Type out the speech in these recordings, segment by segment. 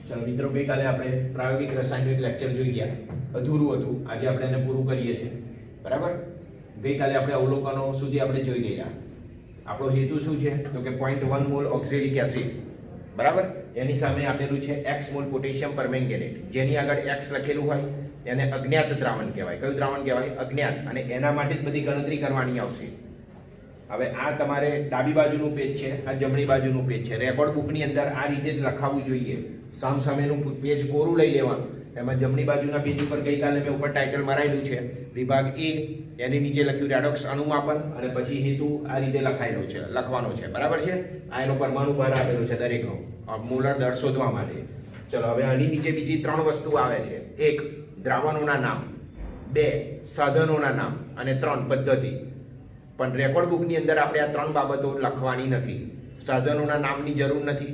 ચાલો મિત્રો, ગઈકાલે આપણે પ્રાયોગિક રસાયણનું એક લેક્ચર જોઈ ગયા, અધૂરું હતું. આજે આપણે એને પૂરું કરીએ છીએ, બરાબર. ગઈકાલે આપણે અવલોકનો સુધી આપણે જોઈ ગયા. આપણો હેતુ શું છે તો કે 0.1 મોલ ઓક્ઝેલિક એસિડ, બરાબર, એની સામે આપેલું છે x મોલ પોટેશિયમ પરમેંગેનેટ. જેની આગળ x લખેલું હોય એને અજ્ઞાત દ્રાવણ કહેવાય. કયું દ્રાવણ કહેવાય? અજ્ઞાત. અને એના માટે જ બધી ગણતરી કરવાની આવશે. હવે આ તમારે ડાબી બાજુનું પેજ છે, આ જમણી બાજુનું પેજ છે. રેકોર્ડ બુકની અંદર આ રીતે જ લખાવવું જોઈએ. સામસામેનું પેજ કોરું લઈ લેવાનું. એમાં જમણી બાજુના પેજ ઉપર ગઈકાલે મેં ઉપર ટાઇટલ મરાયેલું છે વિભાગ એ, એની નીચે લખ્યું રેડોક્સ અનુમાપન, અને પછી હેતુ આ રીતે લખાયેલો છે, લખવાનો છે, બરાબર છે. આ એનો પરમાણુ ભાર આપેલો છે દરેકનો, મોલર દર શોધવા માટે. ચલો, હવે આની નીચે બીજી 3 વસ્તુ આવે છે. 1 દ્રાવણોના નામ, 2 સાધનોના નામ, અને 3 પદ્ધતિ. પણ રેકોર્ડ બુકની અંદર આપણે આ 3 બાબતો લખવાની નથી. સાધનોના નામની જરૂર નથી,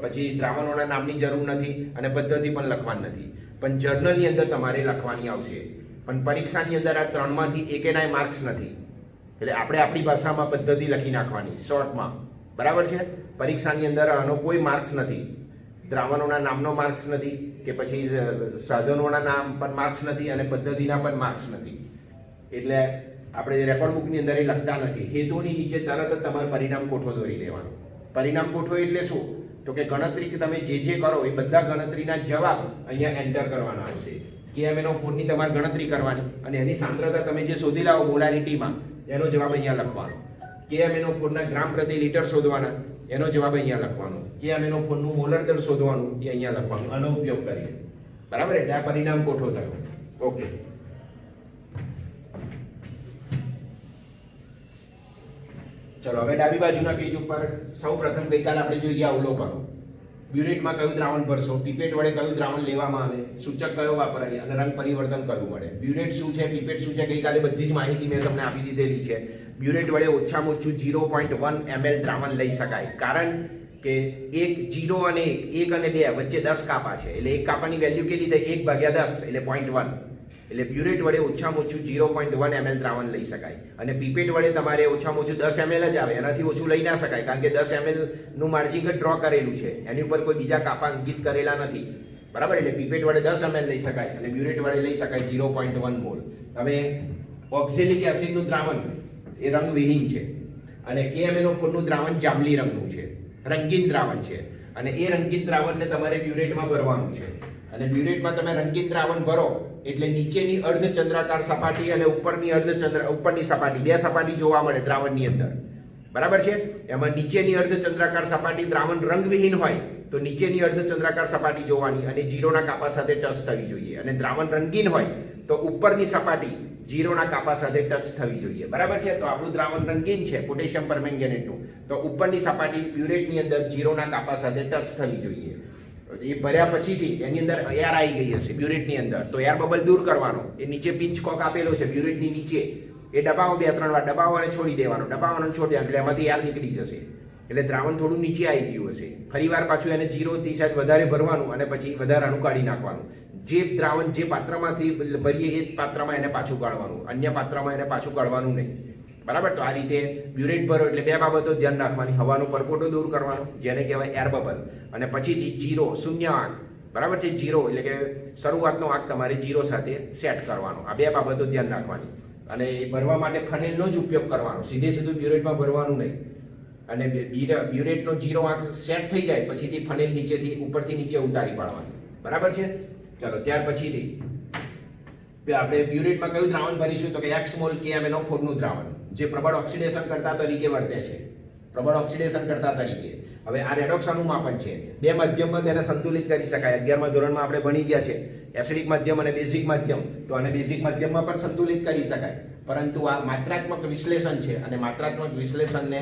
પછી દ્રાવણોના નામની જરૂર નથી, અને પદ્ધતિ પણ લખવાની નથી. પણ જર્નલની અંદર તમારે લખવાની આવશે. પણ પરીક્ષાની અંદર આ 3માંથી એકેનાય માર્ક્સ નથી. એટલે આપણે આપણી ભાષામાં પદ્ધતિ લખી નાખવાની શોર્ટમાં, બરાબર છે. પરીક્ષાની અંદર આનો કોઈ માર્ક્સ નથી. દ્રાવણોના નામનો માર્ક્સ નથી, કે પછી સાધનોના નામ પણ માર્ક્સ નથી, અને પદ્ધતિના પણ માર્ક્સ નથી. એટલે આપણે રેકોર્ડ બુકની અંદર એ લખતા નથી. હેતુની નીચે તરત જ તમારે પરિણામ કોઠો દોરી દેવાનો. પરિણામ કોઠો એટલે શું તો કે ગણતરી તમે જે કરો એ બધા ગણતરીના જવાબ અહીંયા એન્ટર કરવાના આવશે. KMnO4 ની તમારે ગણતરી કરવાની, અને એની સાંદ્રતા તમે જે શોધી લાવો મોલારિટીમાં, એનો જવાબ અહીંયા લખવાનો. KMnO4 ના ગ્રામ પ્રતિ લિટર શોધવાના, એનો જવાબ અહીંયા લખવાનો. KMnO4 નું મોલર દર શોધવાનું, એ અહીંયા લખવાનું, આનો ઉપયોગ કરીએ, બરાબર. એટલે આ પરિણામ કોઠો થયો. ઓકે, ચલો હવે ડાબી બાજુના પેજ ઉપર સૌ પ્રથમ ગઈકાલે આપણે જોઈએ અવલોકનો. બ્યુરેટમાં કયું દ્રાવણ ભરશો, પીપેટ વડે કયું દ્રાવણ લેવામાં આવે, સૂચક કયો વાપરાય, અને રંગ પરિવર્તન કયું મળે. બ્યુરેટ શું છે, પીપેટ શું છે, ગઈકાલે બધી જ માહિતી મેં તમને આપી દીધેલી છે. બ્યુરેટ વડે ઓછામાં ઓછું 0.1 ml દ્રાવણ લઈ શકાય, કારણ કે 0 અને 1 અને 2 વચ્ચે 10 કાપા છે. એટલે એક કાપાની વેલ્યુ કેટલી થાય? 1/10, એટલે 0.1. એટલે બ્યુરેટ વડે ઓછામાં ઓછું 0.1 ml દ્રાવણ લઈ શકાય. અને પીપેટ વડે તમારે ઓછામાં ઓછું 10 ml જ આવે, એનાથી ઓછું લઈ ના શકાય, કારણ કે 10 ml નું માર્જિન જ ડ્રો કરેલું છે, એની ઉપર કોઈ બીજા કાપા અંકિત કરેલા નથી, બરાબર. એટલે પીપેટ વડે 10 ml લઈ શકાય, અને બ્યુરેટ વડે લઈ શકાય 0.1 મોલ. હવે ઓક્ઝેલિક એસિડનું દ્રાવણ એ રંગવિહીન છે, અને KMnO4 નું દ્રાવણ જાંબલી રંગનું છે, રંગીન દ્રાવણ છે. અને એ રંગીન દ્રાવણને તમારે બ્યુરેટમાં ભરવાનું છે. અને બ્યુરેટમાં તમે રંગીન દ્રાવણ ભરો એટલે નીચેની અર્ધચંદ્રાકાર સપાટી અને ઉપરની સપાટી, 2 સપાટી જોવા મળે દ્રાવણની અંદર, બરાબર છે. એમાં નીચેની અર્ધચંદ્રાકાર સપાટી દ્રાવણ રંગવિહીન હોય તો નીચેની અર્ધચંદ્રાકાર સપાટી જોવાની, અને 0ના કાપા સાથે ટચ થવી જોઈએ. અને દ્રાવણ રંગીન હોય તો ઉપરની સપાટી 0ના કાપા સાથે ટચ થવી જોઈએ, બરાબર છે. તો આપણું દ્રાવણ રંગીન છે પોટેશિયમ પરમેંગેનેટનું, તો ઉપરની સપાટી બ્યુરેટની અંદર 0ના કાપા સાથે ટચ થવી જોઈએ. એ ભર્યા પછીથી એની અંદર એર આવી ગઈ હશે બ્યુરેટની અંદર, તો એર બબલ દૂર કરવાનો. એ નીચે પિંચ કોક આપેલો છે બ્યુરેટની નીચે, એ દબાવો 2-3 વાર, દબાવો અને છોડી દેવાનો, દબાવો અને છોડી દેવાનો, એટલે એમાંથી એર નીકળી જશે. એટલે દ્રાવણ થોડું નીચે આવી ગયું હશે. ફરી વાર પાછું એને 0થી સહેજ વધારે ભરવાનું, અને પછી વધારાનું કાઢી નાખવાનું. જે દ્રાવણ જે પાત્રમાંથી ભરીએ એ જ પાત્રમાં એને પાછું કાઢવાનું, અન્ય પાત્રમાં એને પાછું કાઢવાનું નહીં, બરાબર. તો આ રીતે બ્યુરેટ ભરો એટલે 2 બાબતો ધ્યાન રાખવાની. હવાનો પરપોટો દૂર કરવાનો, જેને કહેવાય એર બબલ, અને પછીથી 0 શૂન્ય આંક, બરાબર છે. 0 એટલે કે શરૂઆતનો આંક તમારે 0 સાથે સેટ કરવાનો. આ 2 બાબતો ધ્યાન રાખવાની. અને એ ભરવા માટે ફનેલનો જ ઉપયોગ કરવાનો, સીધું બ્યુરેટમાં ભરવાનું નહીં. અને બ્યુરેટનો 0 આંક સેટ થઈ જાય પછીથી ફનેલ નીચેથી ઉપરથી નીચે ઉતારી પાડવાની, બરાબર છે. ચલો, ત્યાર પછીથી આપણે બ્યુરેટમાં કયું દ્રાવણ ભરીશું તો કે x મોલ KMnO4 નું દ્રાવણ, જે પ્રબળ ઓક્સિડેશન કરતા તરીકે વર્તે છે, પ્રબળ ઓક્સિડેશન કરતા તરીકે. હવે આ રેડોક્સ અનુમાપન છે. 2 માધ્યમમાં તેને સંતુલિત કરી શકાય. 11મા ધોરણમાં આપણે ભણી ગયા છે એસિડિક માધ્યમ અને બેઝિક માધ્યમ, તો આને બેઝિક માધ્યમમાં પણ સંતુલિત કરી શકાય. પરંતુ આ માત્રાત્મક વિશ્લેષણ છે, અને માત્રાત્મક વિશ્લેષણને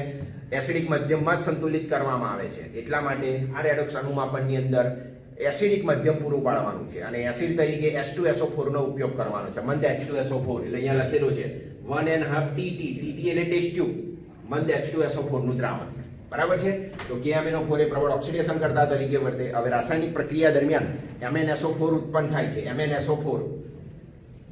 એસિડિક માધ્યમમાં જ સંતુલિત કરવામાં આવે છે. એટલા માટે આ રેડોક્સ અનુમાપનની અંદર એસિડિક માધ્યમ પૂરું પાડવાનું છે, અને એસિડ તરીકે H2SO4 નો ઉપયોગ કરવાનો છે. મંદ H2SO4, એટલે અહીંયા લખેલું છે 1.5 TT, TT એટલે ટેસ્ટ ટ્યુબ, મંદ H2SO4 નું દ્રાવણ, બરાબર છે. તો KMnO4 એ પ્રબળ ઓક્સિડેશન કરતા તરીકે વર્તે. હવે રાસાયણિક પ્રક્રિયા દરમિયાન MnSO4 ઉત્પન્ન થાય છે. MnSO4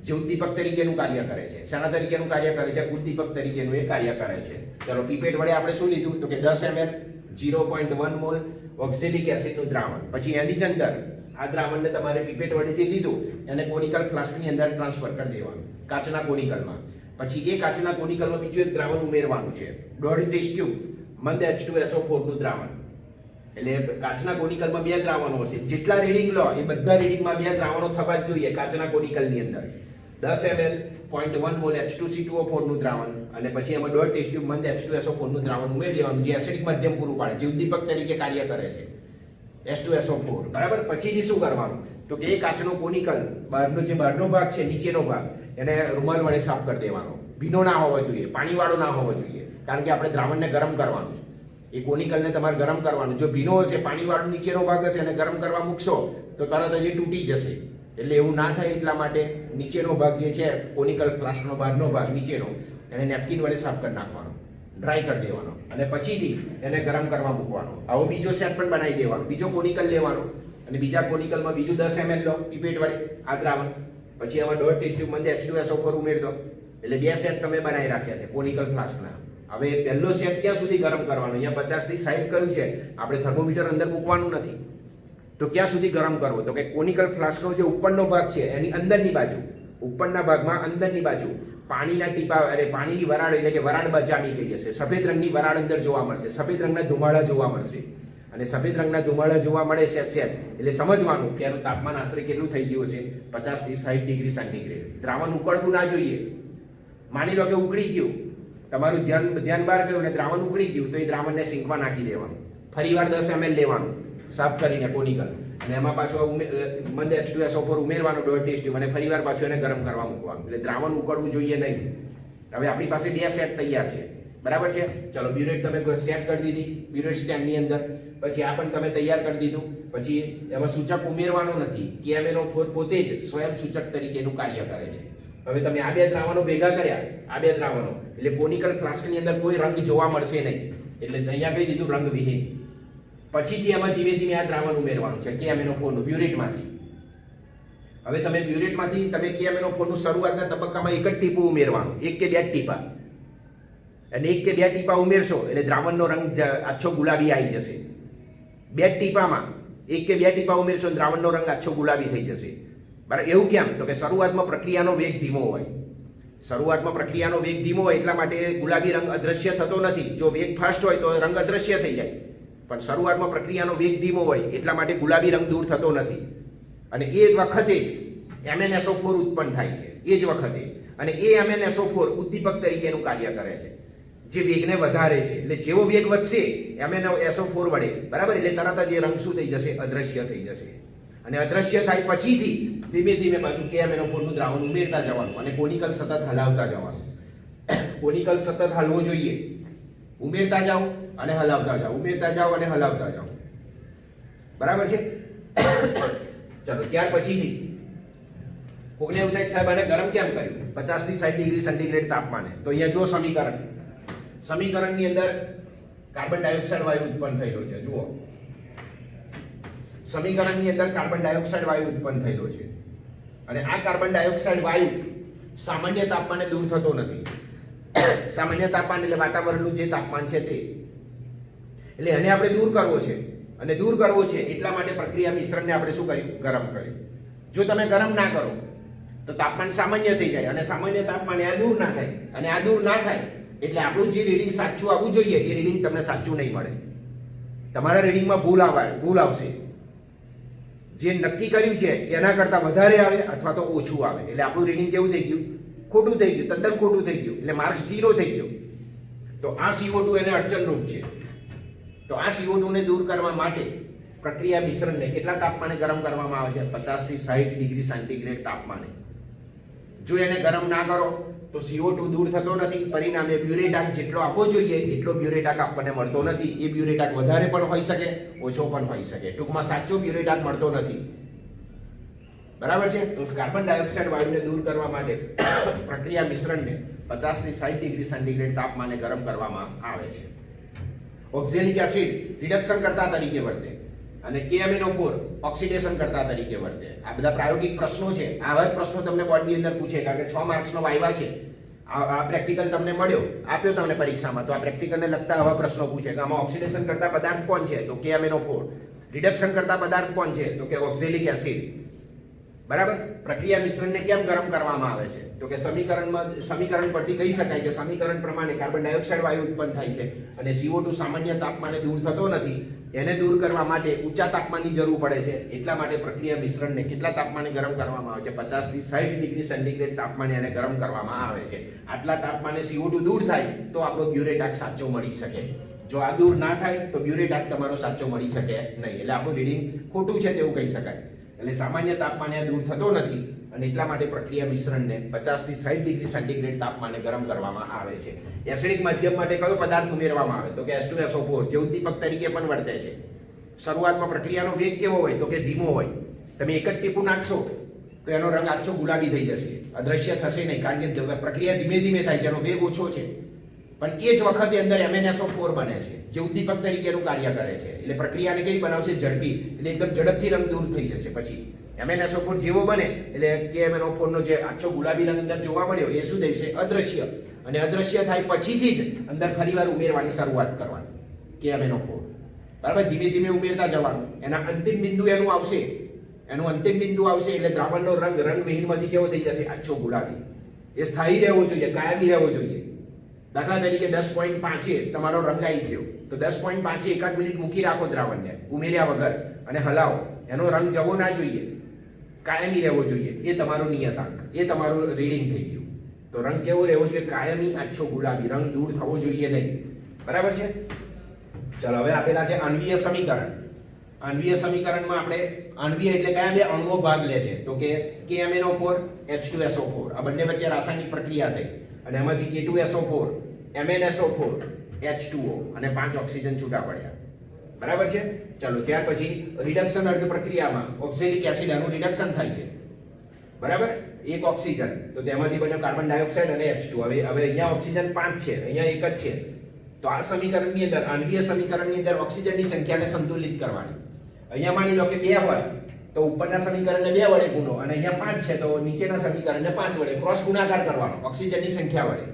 જે ઉદ્દીપક તરીકેનું કાર્ય કરે છે. શેના તરીકેનું કાર્ય કરે છે? ઉદ્દીપક તરીકેનું એ કાર્ય કરે છે. ચલો, પીપેટ વડે આપણે શું લીધું તો કે 10 ml 0.1 મોલ, ઓક્ઝેલિક એસિડનું દ્રાવણ. પછી એની જ અંદર આ દ્રાવણને તમારે પીપેટ વડે જે લીધું એને કોનિકલ ફ્લાસ્કની અંદર ટ્રાન્સફર કરી દેવાનું, કાચના કોનિકલમાં. પછી એ કાચના કોનિકલમાં બીજું એક દ્રાવણ ઉમેરવાનું છે, 1.5 ટેસ્ટ ટ્યુબ મંદ H2SO4 નું દ્રાવણ. એટલે કાચના કોનિકલમાં 2 દ્રાવણો હશે. જેટલા રીડિંગ લો એ બધા રીડિંગમાં 2 દ્રાવણો થવા જ જોઈએ કાચના કોનિકલની અંદર. 10 ml 0.1 મોલ H2C2O4 નું દ્રાવણ અને પછી એમાં 1.5 ટેસ્ટ ટ્યુબ મંદ H2SO4 નું દ્રાવણ ઉમેરી દેવાનું, જે એસિડિક માધ્યમ પૂરું પાડે, જે ઉદ્દીપક તરીકે કાર્ય કરે છે, H2SO4. બરાબર. પછીથી શું કરવાનું તો કે એ કાચનો કોનિકલ બહારનો ભાગ છે, નીચેનો ભાગ, એને રૂમાલ વડે સાફ કરી દેવાનો. ભીનો ના હોવો જોઈએ, પાણીવાળો ના હોવો જોઈએ, કારણ કે આપણે દ્રાવણને ગરમ કરવાનું છે. એ કોનિકલને તમારે ગરમ કરવાનું. જો ભીનો હશે, પાણીવાળો નીચેનો ભાગ હશે અને ગરમ કરવા મૂકશો તો તરત જ એ તૂટી જશે. એટલે એવું ના થાય એટલા માટે નીચેનો ભાગ જે છે કોનિકલ ફ્લાસ્કનો બહારનો ભાગ નીચેનો, એને નેપકિન વડે સાફ કરી નાખવાનો, ડ્રાય કરી દેવાનો અને પછીથી એને ગરમ કરવા મૂકવાનો. આવો બીજો સેટ પણ બનાવી દેવાનો. બીજો કોનિકલ લેવાનો અને બીજા કોનિકલમાં બીજું 10 ml લો પીપેટ વડે આ દ્રાવણ. પછી આમાં 1.5 ટેસ્ટ ટ્યુબ મંદ H2SO4 ઉમેરી દો. એટલે 2 સેટ તમે બનાવી રાખ્યા છે કોનિકલ ફ્લાસ્કના. હવે પહેલો સેટ ક્યાં સુધી ગરમ કરવાનો? અહીંયા 50 થી 60 કર્યું છે, આપણે થર્મોમીટર અંદર મૂકવાનું નથી. તો ક્યાં સુધી ગરમ કરવો? તો કે કોનિકલ ફ્લાસ્કનો જે ઉપરનો ભાગ છે એની અંદરની બાજુ, ઉપરના ભાગમાં અંદરની બાજુ પાણીના ટીપા, અરે પાણીની વરાળ એટલે કે વરાળ જામી ગઈ હશે. સફેદ રંગની વરાળ અંદર જોવા મળશે, સફેદ રંગના ધુમાડા જોવા મળશે. અને સફેદ રંગના ધુમાડા જોવા મળે છે એટલે સમજવાનું કે એનું તાપમાન આશરે કેટલું થઈ ગયું છે, 50 થી 60 ડિગ્રી સેન્ટીગ્રેડ. દ્રાવણ ઉકળવું ના જોઈએ. માની લો કે ઉકળી ગયું, તમારું ધ્યાન બહાર ગયું અને દ્રાવણ ઉકળી ગયું, તો એ દ્રાવણને સિંકમાં નાખી દેવાનું. ફરીવાર 10 ml લેવાનું સાફ કરીને કોનિકલ, અને એમાં પાછો મંદ H2SO4 ઉમેરવાનો 1.5 ટેસ્ટ ટ્યુબ અને ફરીવાર પાછું એને ગરમ કરવા મૂકવાનું. એટલે દ્રાવણ ઉકળવું જોઈએ નહીં. હવે આપણી પાસે 2 સેટ તૈયાર છે. બરાબર છે. ચલો બ્યુરેટ તમે સેટ કરી દીધી બ્યુરેટ સ્ટેન્ડની અંદર. પછી આ પણ તમે તૈયાર કરી દીધું. પછી એમાં સૂચક ઉમેરવાનો નથી, KMnO4 પોતે જ સ્વયં સૂચક તરીકેનું કાર્ય કરે છે. હવે તમે આ 2 દ્રાવણો ભેગા કર્યા, આ 2 દ્રાવણો એટલે કોનિકલ ફ્લાસ્કની અંદર કોઈ રંગ જોવા મળશે નહીં. એટલે અહીંયા કહી દીધું રંગવિહીન. પછીથી એમાં ધીમે ધીમે આ દ્રાવણ ઉમેરવાનું છે KMnO4 નું બ્યુરેટમાંથી. હવે તમે બ્યુરેટમાંથી તમે KMnO4 નું શરૂઆતના તબક્કામાં એક જ ટીપું ઉમેરવાનું, 1 કે 2 ટીપા. અને 1 કે 2 ટીપા ઉમેરશો એટલે દ્રાવણનો રંગ આછો ગુલાબી આવી જશે. 2 ટીપામાં 1 કે 2 ટીપા ઉમેરશો દ્રાવણનો રંગ આછો ગુલાબી થઈ જશે. બરાબર. એવું કેમ? તો કે શરૂઆતમાં પ્રક્રિયાનો વેગ ધીમો હોય. શરૂઆતમાં પ્રક્રિયાનો વેગ ધીમો હોય એટલા માટે ગુલાબી રંગ અદ્રશ્ય થતો નથી. જો વેગ ફાસ્ટ હોય તો રંગ અદ્રશ્ય થઈ જાય, પણ શરૂઆતમાં પ્રક્રિયાનો વેગ ધીમો હોય એટલા માટે ગુલાબી રંગ દૂર થતો નથી. અને એ વખતે જ MnSO4 ઉત્પન્ન થાય છે. એ જ વખતે. અને એ MnSO4 ઉદ્દીપક તરીકેનું કાર્ય કરે છે, જે વેગને વધારે છે. એટલે જેવો વેગ વધશે MnSO4 વડે, બરાબર, એટલે તરત જ એ રંગ શું થઈ જશે? અદ્રશ્ય થઈ જશે. અને અદ્રશ્ય થાય પછીથી ધીમે ધીમે પાછું KMnO4 નું દ્રાવણ ઉમેરતા જવાનું અને કોનિકલ સતત હલાવતા જવાનું. કોનિકલ સતત હલવો જોઈએ. ઉમેરતા જાઓ અને હલાવતા જાઓ, ઉમેરતા જાઓ અને હલાવતા જાઓ. બરાબર છે. ચલો ત્યાર પછીથી કોઈને એવું થાય સાહેબ આને ગરમ કેમ કર્યું 50 થી 60 ડિગ્રી સેન્ટીગ્રેડ તાપમાને? તો અહીંયા જો સમીકરણની અંદર કાર્બન ડાયોક્સાઇડ વાયુ ઉત્પન્ન થયેલો છે. જુઓ, સમીકરણની અંદર કાર્બન ડાયોક્સાઇડ વાયુ ઉત્પન્ન થયેલો છે. અને આ કાર્બન ડાયોક્સાઇડ વાયુ સામાન્ય તાપમાને દૂર થતો નથી. સામાન્ય તાપમાન એટલે વાતાવરણનું જે તાપમાન છે તે. એટલે એને આપણે દૂર કરવો છે. અને દૂર કરવો છે એટલા માટે પ્રક્રિયા મિશ્રણને આપણે શું કર્યું? ગરમ કર્યું. જો તમે ગરમ ના કરો તો તાપમાન સામાન્ય થઈ જાય, અને સામાન્ય તાપમાને આ દૂર ના થાય, અને આ દૂર ના થાય એટલે આપણું જે રીડિંગ સાચું આવવું જોઈએ એ રીડિંગ તમને સાચું નહીં મળે. તમારા રીડિંગમાં ભૂલ આવશે. જે નક્કી કર્યું છે એના કરતાં વધારે આવે અથવા તો ઓછું આવે. એટલે આપણું રીડિંગ કેવું થઈ ગયું? ખોટું થઈ ગયું, તદ્દન ખોટું થઈ ગયું. એટલે માર્ક્સ 0 થઈ ગયો. તો આ CO2 એને અડચણરૂપ છે. તો આ CO2 ને દૂર કરવા માટે પ્રક્રિયા મિશ્રણને કેટલા તાપમાને ગરમ કરવામાં આવે છે? 50 થી 60 ડિગ્રી સેન્ટીગ્રેડ તાપમાને. જો એને ગરમ ના કરો તો CO2 દૂર થતો નથી. પરિણામે બ્યુરેટાક જેટલો આપવો જોઈએ એટલો બ્યુરેટાક આપણને મળતો નથી. એ બ્યુરેટાક વધારે પણ હોઈ શકે, ઓછો પણ હોઈ શકે. ટૂંકમાં સાચો બ્યુરેટાક મળતો નથી. બરાબર છે. તો કાર્બન ડાયોક્સાઇડ વાયુને દૂર કરવા માટે પ્રક્રિયા મિશ્રણને 50 થી 60 ડિગ્રી સેન્ટીગ્રેડ તાપમાને ગરમ કરવામાં આવે છે. ઓક્ઝેલિક એસિડ રિડક્શન કરતા તરીકે વર્તે અને KMnO4 ઓક્સિડેશન કરતા તરીકે વર્તે. આ બધા પ્રાયોગિક પ્રશ્નો છે. આવા જ પ્રશ્નો તમને બોર્ડની અંદર પૂછે, કારણ કે 6 માર્ક્સનો વાયવા છે. આ પ્રેક્ટિકલ તમને મળ્યો, આપ્યો તમને પરીક્ષામાં, તો આ પ્રેક્ટિકલને લગતા આવા પ્રશ્નો પૂછે કે આમાં ઓક્સિડેશન કરતા પદાર્થ કોણ છે, તો KMnO4. રિડક્શન કરતા પદાર્થ કોણ છે, તો કે ઓક્ઝેલિક એસિડ. બરાબર. પ્રક્રિયા મિશ્રણને કેમ ગરમ કરવામાં આવે છે, તો કે સમીકરણ પરથી કહી શકાય કે સમીકરણ પ્રમાણે કાર્બન ડાયોક્સાઇડ વાયુ ઉત્પન્ન થાય છે અને CO2 સામાન્ય તાપમાને દૂર થતો નથી. એને દૂર કરવા માટે ઊંચા તાપમાનની જરૂર પડે છે. એટલા માટે પ્રક્રિયા મિશ્રણને કેટલા તાપમાને ગરમ કરવામાં આવે છે? 50 થી 60 ડિગ્રી સેન્ટીગ્રેડ તાપમાને એને ગરમ કરવામાં આવે છે. આટલા તાપમાને CO2 દૂર થાય તો આપણો બ્યુરેટાક સાચો મળી શકે. જો આ દૂર ના થાય તો બ્યુરેટાક તમારો સાચો મળી શકે નહીં. એટલે આપણું રીડિંગ ખોટું છે તેવું કહી શકાય. એટલે સામાન્ય તાપમાને દૂર થતો નથી અને એટલા માટે પ્રક્રિયા મિશ્રણને 50 થી 60 ડિગ્રી સેન્ટીગ્રેડ તાપમાને ગરમ કરવામાં આવે છે. એસિડિક માધ્યમ માટે કયો પદાર્થ ઉમેરવામાં આવે, તો કે H2SO4 જે ઉદ્દીપક તરીકે પણ વર્તે છે. શરૂઆતમાં પ્રક્રિયાનો વેગ કેવો હોય, તો કે ધીમો હોય. તમે એક જ ટીપું નાખશો તો એનો રંગ આછો ગુલાબી થઈ જશે, અદ્રશ્ય થશે નહીં, કારણ કે પ્રક્રિયા ધીમે ધીમે થાય છે, એનો વેગ ઓછો છે. પણ એ જ વખતે અંદર MnSO4 બને છે જે ઉદ્દીપક તરીકેનું કાર્ય કરે છે. એટલે પ્રક્રિયાને કઈ બનાવશે? ઝડપી. એટલે એકદમ ઝડપથી રંગ દૂર થઈ જશે. પછી MnSO4 જેવો બને એટલે KMnO4 નો જે આછો ગુલાબી રંગ અંદર જોવા મળ્યો એ શું થશે? અદ્રશ્ય. અને અદ્રશ્ય થાય પછીથી જ અંદર ફરીવાર ઉમેરવાની શરૂઆત કરવાની KMnO4. બરાબર. ધીમે ધીમે ઉમેરતા જવાનું. એના અંતિમ બિંદુ એનું આવશે એટલે દ્રાવણનો રંગ વિહીનમાંથી કેવો થઈ જશે? આછો ગુલાબી. એ સ્થાયી રહેવો જોઈએ, કાયમી રહેવો જોઈએ. દાખલા તરીકે 10.5 તમારો રંગ આવી ગયો તો 10.5 એકાદ મિનિટ મૂકી રાખો દ્રાવણને ઉમેર્યા વગર અને હલાવો. એનો રંગ જવો ના જોઈએ, કાયમી રહેવો જોઈએ. એ તમારો નિયતાંક, એ તમારું રીડિંગ થઈ ગયું. તો રંગ કેવો રહેવો જોઈએ? કાયમી આછો ગુલાબી. રંગ દૂર થવો જોઈએ નહીં. બરાબર છે. ચલો હવે આપેલા છે આણ્વીય સમીકરણ. આણ્વીય સમીકરણમાં આપણે આણ્વીય એટલે કયા બે અણુઓ ભાગ લે છે, તો કે KMnO4 H2SO4. આ બંને વચ્ચે રાસાયણિક પ્રક્રિયા થઈ અને એમાંથી K2SO4 MnSO4 H2O અને 5 ઓક્સિજન છૂટા પડ્યા. બરાબર છે. ચલો ત્યાર પછી રિડક્શન અર્ધ પ્રક્રિયામાં ઓક્ઝેલિક એસિડ આનું રિડક્શન થાય છે. બરાબર. એક ઓક્સિજન તો તેમાંથી બન્યો કાર્બન ડાયોક્સાઇડ અને H2. હવે અહીંયા ઓક્સિજન 5 છે, અહીંયા એક જ છે. તો આ સમીકરણની અંદર, આણ્વીય સમીકરણની અંદર ઓક્સિજનની સંખ્યાને સંતુલિત કરવાની. અહીંયા માની લો કે 2 હોય તો ઉપરના સમીકરણને 2 વડે ગુણો અને અહીંયા 5 છે તો નીચેના સમીકરણને 5 વડે ક્રોસ ગુણાકાર કરવાનો ઓક્સિજનની સંખ્યા વડે.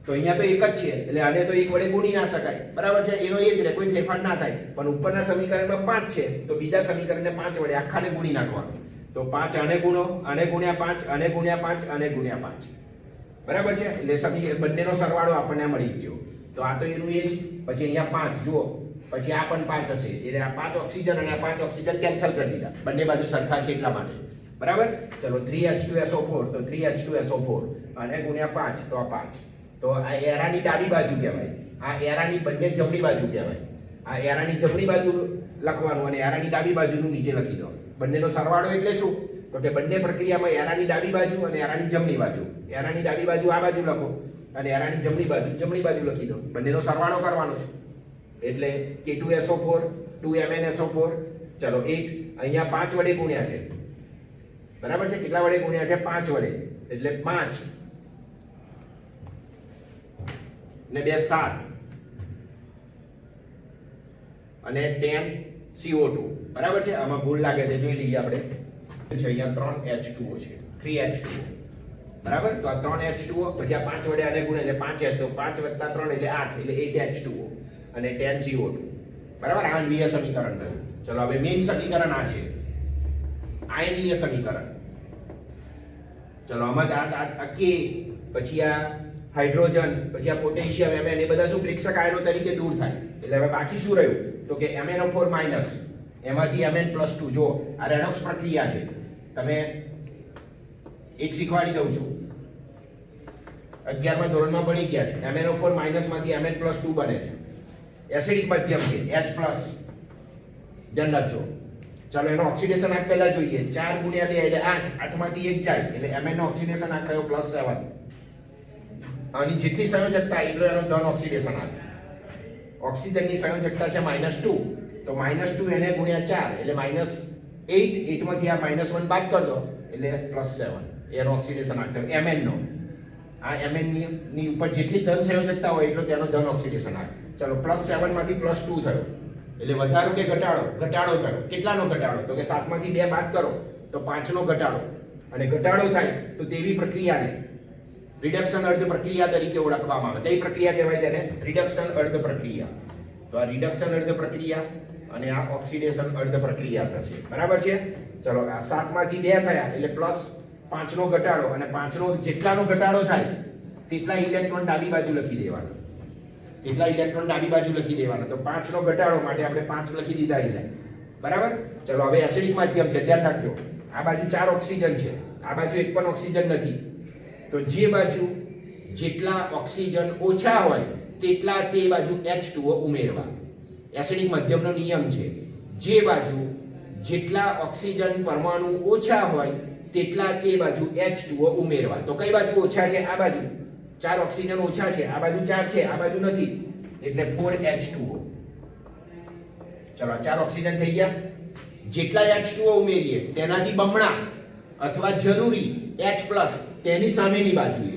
તો અહીંયા તો એક જ છે એટલે આને તો 1 વડે ગુણી ના શકાય. બરાબર છે. એનો એ જ રહે, કોઈ ફેરફાર ના થાય. પણ ઉપરના સમીકરણમાં 5 છે તો બીજા સમીકરણને 5 વડે આખાને ગુણી નાખવાનું. તો 5 આને ગુણો, આને ગુણ્યા 5, આને ગુણ્યા 5, આને ગુણ્યા 5. બરાબર છે. એટલે બંનેનો સરવાળો આપણને મળી ગયો. તો આ તો એનું એ જ. પછી અહીંયા 5 જુઓ, પછી આ પણ 5 હશે એટલે આ 5 ઓક્સિજન અને આ 5 ઓક્સિજન કેન્સલ કરી દીધા. બંને બાજુ સરખા છે એટલા માટે. બરાબર. ચલો 3H2SO4 તો 3H2SO4 અને ગુણ્યા 5 તો આ 5. તો આ એરાની ડાબી બાજુ કહેવાય, આ એરાની બંને જમણી બાજુ કહેવાય. આ એરાની જમણી બાજુ લખવાનું અને એરાની ડાબી બાજુનું નીચે લખી દો. બંનેનો સરવાળો એટલે શું? તો કે બંને પ્રક્રિયામાં એરાની ડાબી બાજુ અને એરાની જમણી બાજુ. એરાની ડાબી બાજુ આ બાજુ લખો અને એરાની જમણી બાજુ લખી દો. બંનેનો સરવાળો કરવાનો છે. એટલે K2SO4 2MnSO4. ચલો 8 અહીંયા 5 વડે ગુણ્યા છે. બરાબર છે. કેટલા વડે ગુણ્યા છે? 5 વડે. એટલે 5 ને 2 7 અને 10 CO2. બરાબર છે. આમાં ભૂલ લાગે છે, જોઈ લઈએ આપણે. છે અહીંયા 3H2O છે, 3H2O. બરાબર. તો આ 3H2O પછી આ 5 વડે આને ગુણે એટલે 5 તો 5 + 3 એટલે 8 એટલે 8H2O અને 10 CO2. બરાબર. આણ્વીય સમીકરણ થયું. ચલો હવે મેઇન સમીકરણ આ છે આયનીય સમીકરણ. ચલો આમાં આ K પછી આ હાઇડ્રોજન પછી આ પોટેશિયમ Mn એ બધા શું પ્રેક્ષક આયનો તરીકે દૂર થાય. એટલે હવે બાકી શું રહ્યું? તો કે MnO4 માઈનસ એમાંથી Mn+2. જો આ રેડોક્સ પ્રક્રિયા છે, તમે એક શીખવાડી દઉં છું, 11મા ધોરણમાં ભણી ગયા છે. MnO4 માઈનસ માંથી Mn+2 બને છે. એસિડિક માધ્યમ છે H+. ધ્યાન રાખજો. ચાલો એનો ઓક્સિડેશન આંક પહેલા જોઈએ. 4 × 2 એટલે 8, 8 માંથી 1 જાય એટલે Mn નો ઓક્સિડેશન આંક થયો +7. આની જેટલી સંયોજકતા એટલો એનો ધન ઓક્સિડેશન આંક. ઓક્સિજનની સંયોજકતા છે -2 તો -2 એને ગુણ્યા 4 એટલે -8. 8 માંથી આ -1 બાદ કરી દો એટલે +7 એનો ઓક્સિડેશન આંક થયો Mn નો. આ Mn ની ઉપર જેટલી ધન સંયોજકતા હોય એટલો તેનો ધન ઓક્સિડેશન આંક. ચલો +7 માંથી +2 થયો એટલે વધારો કે ઘટાડો? ઘટાડો થયો. કેટલાનો ઘટાડો? તો કે 7 માંથી 2 બાદ કરો તો 5 નો ઘટાડો. અને ઘટાડો થાય તો તેવી પ્રક્રિયાને રિડક્શન અર્ધ પ્રક્રિયા તરીકે ઓળખવામાં આવે. કઈ પ્રક્રિયા કહેવાય તેને? રિડક્શન અર્ધ પ્રક્રિયા. તો આ રિડક્શન અર્ધ પ્રક્રિયા અને આ ઓક્સિડેશન અર્ધ પ્રક્રિયા થશે. બરાબર છે? ચલો આ 7 માંથી 2 થયા એટલે પ્લસ 5 નો ઘટાડો, અને 5 નો જેટલાનો ઘટાડો થાય તેટલા ઇલેક્ટ્રોન ડાબી બાજુ લખી દેવાના. એટલા ઇલેક્ટ્રોન ડાબી બાજુ લખી દેવાના. તો 5 નો ઘટાડો માટે આપણે 5 લખી દીધા અહીંયા. બરાબર? ચલો હવે એસિડિક માધ્યમ છે, ધ્યાન રાખજો. આ બાજુ 4 ઓક્સિજન છે, આ બાજુ એક પણ ઓક્સિજન નથી. તો જે બાજુ જેટલા ઓક્સિજન ઓછા હોય તેટલા તે બાજુ H2O ઉમેરવા. એસિડિક માધ્યમનો નિયમ છે. જે બાજુ જેટલા ઓક્સિજન પરમાણુ ઓછા હોય તેટલા તે બાજુ H2O ઉમેરવા. તો કઈ બાજુ ઓછા છે? આ બાજુ 4 ઓક્સિજન ઓછા છે, આ બાજુ 4 છે, આ બાજુ નથી, એટલે 4H2O. ચલો 4 ઓક્સિજન થઈ ગયા. જેટલા H2O ઉમેરીએ તેનાથી બમણા અથવા જરૂરી H+ તેની સામેની બાજુએ.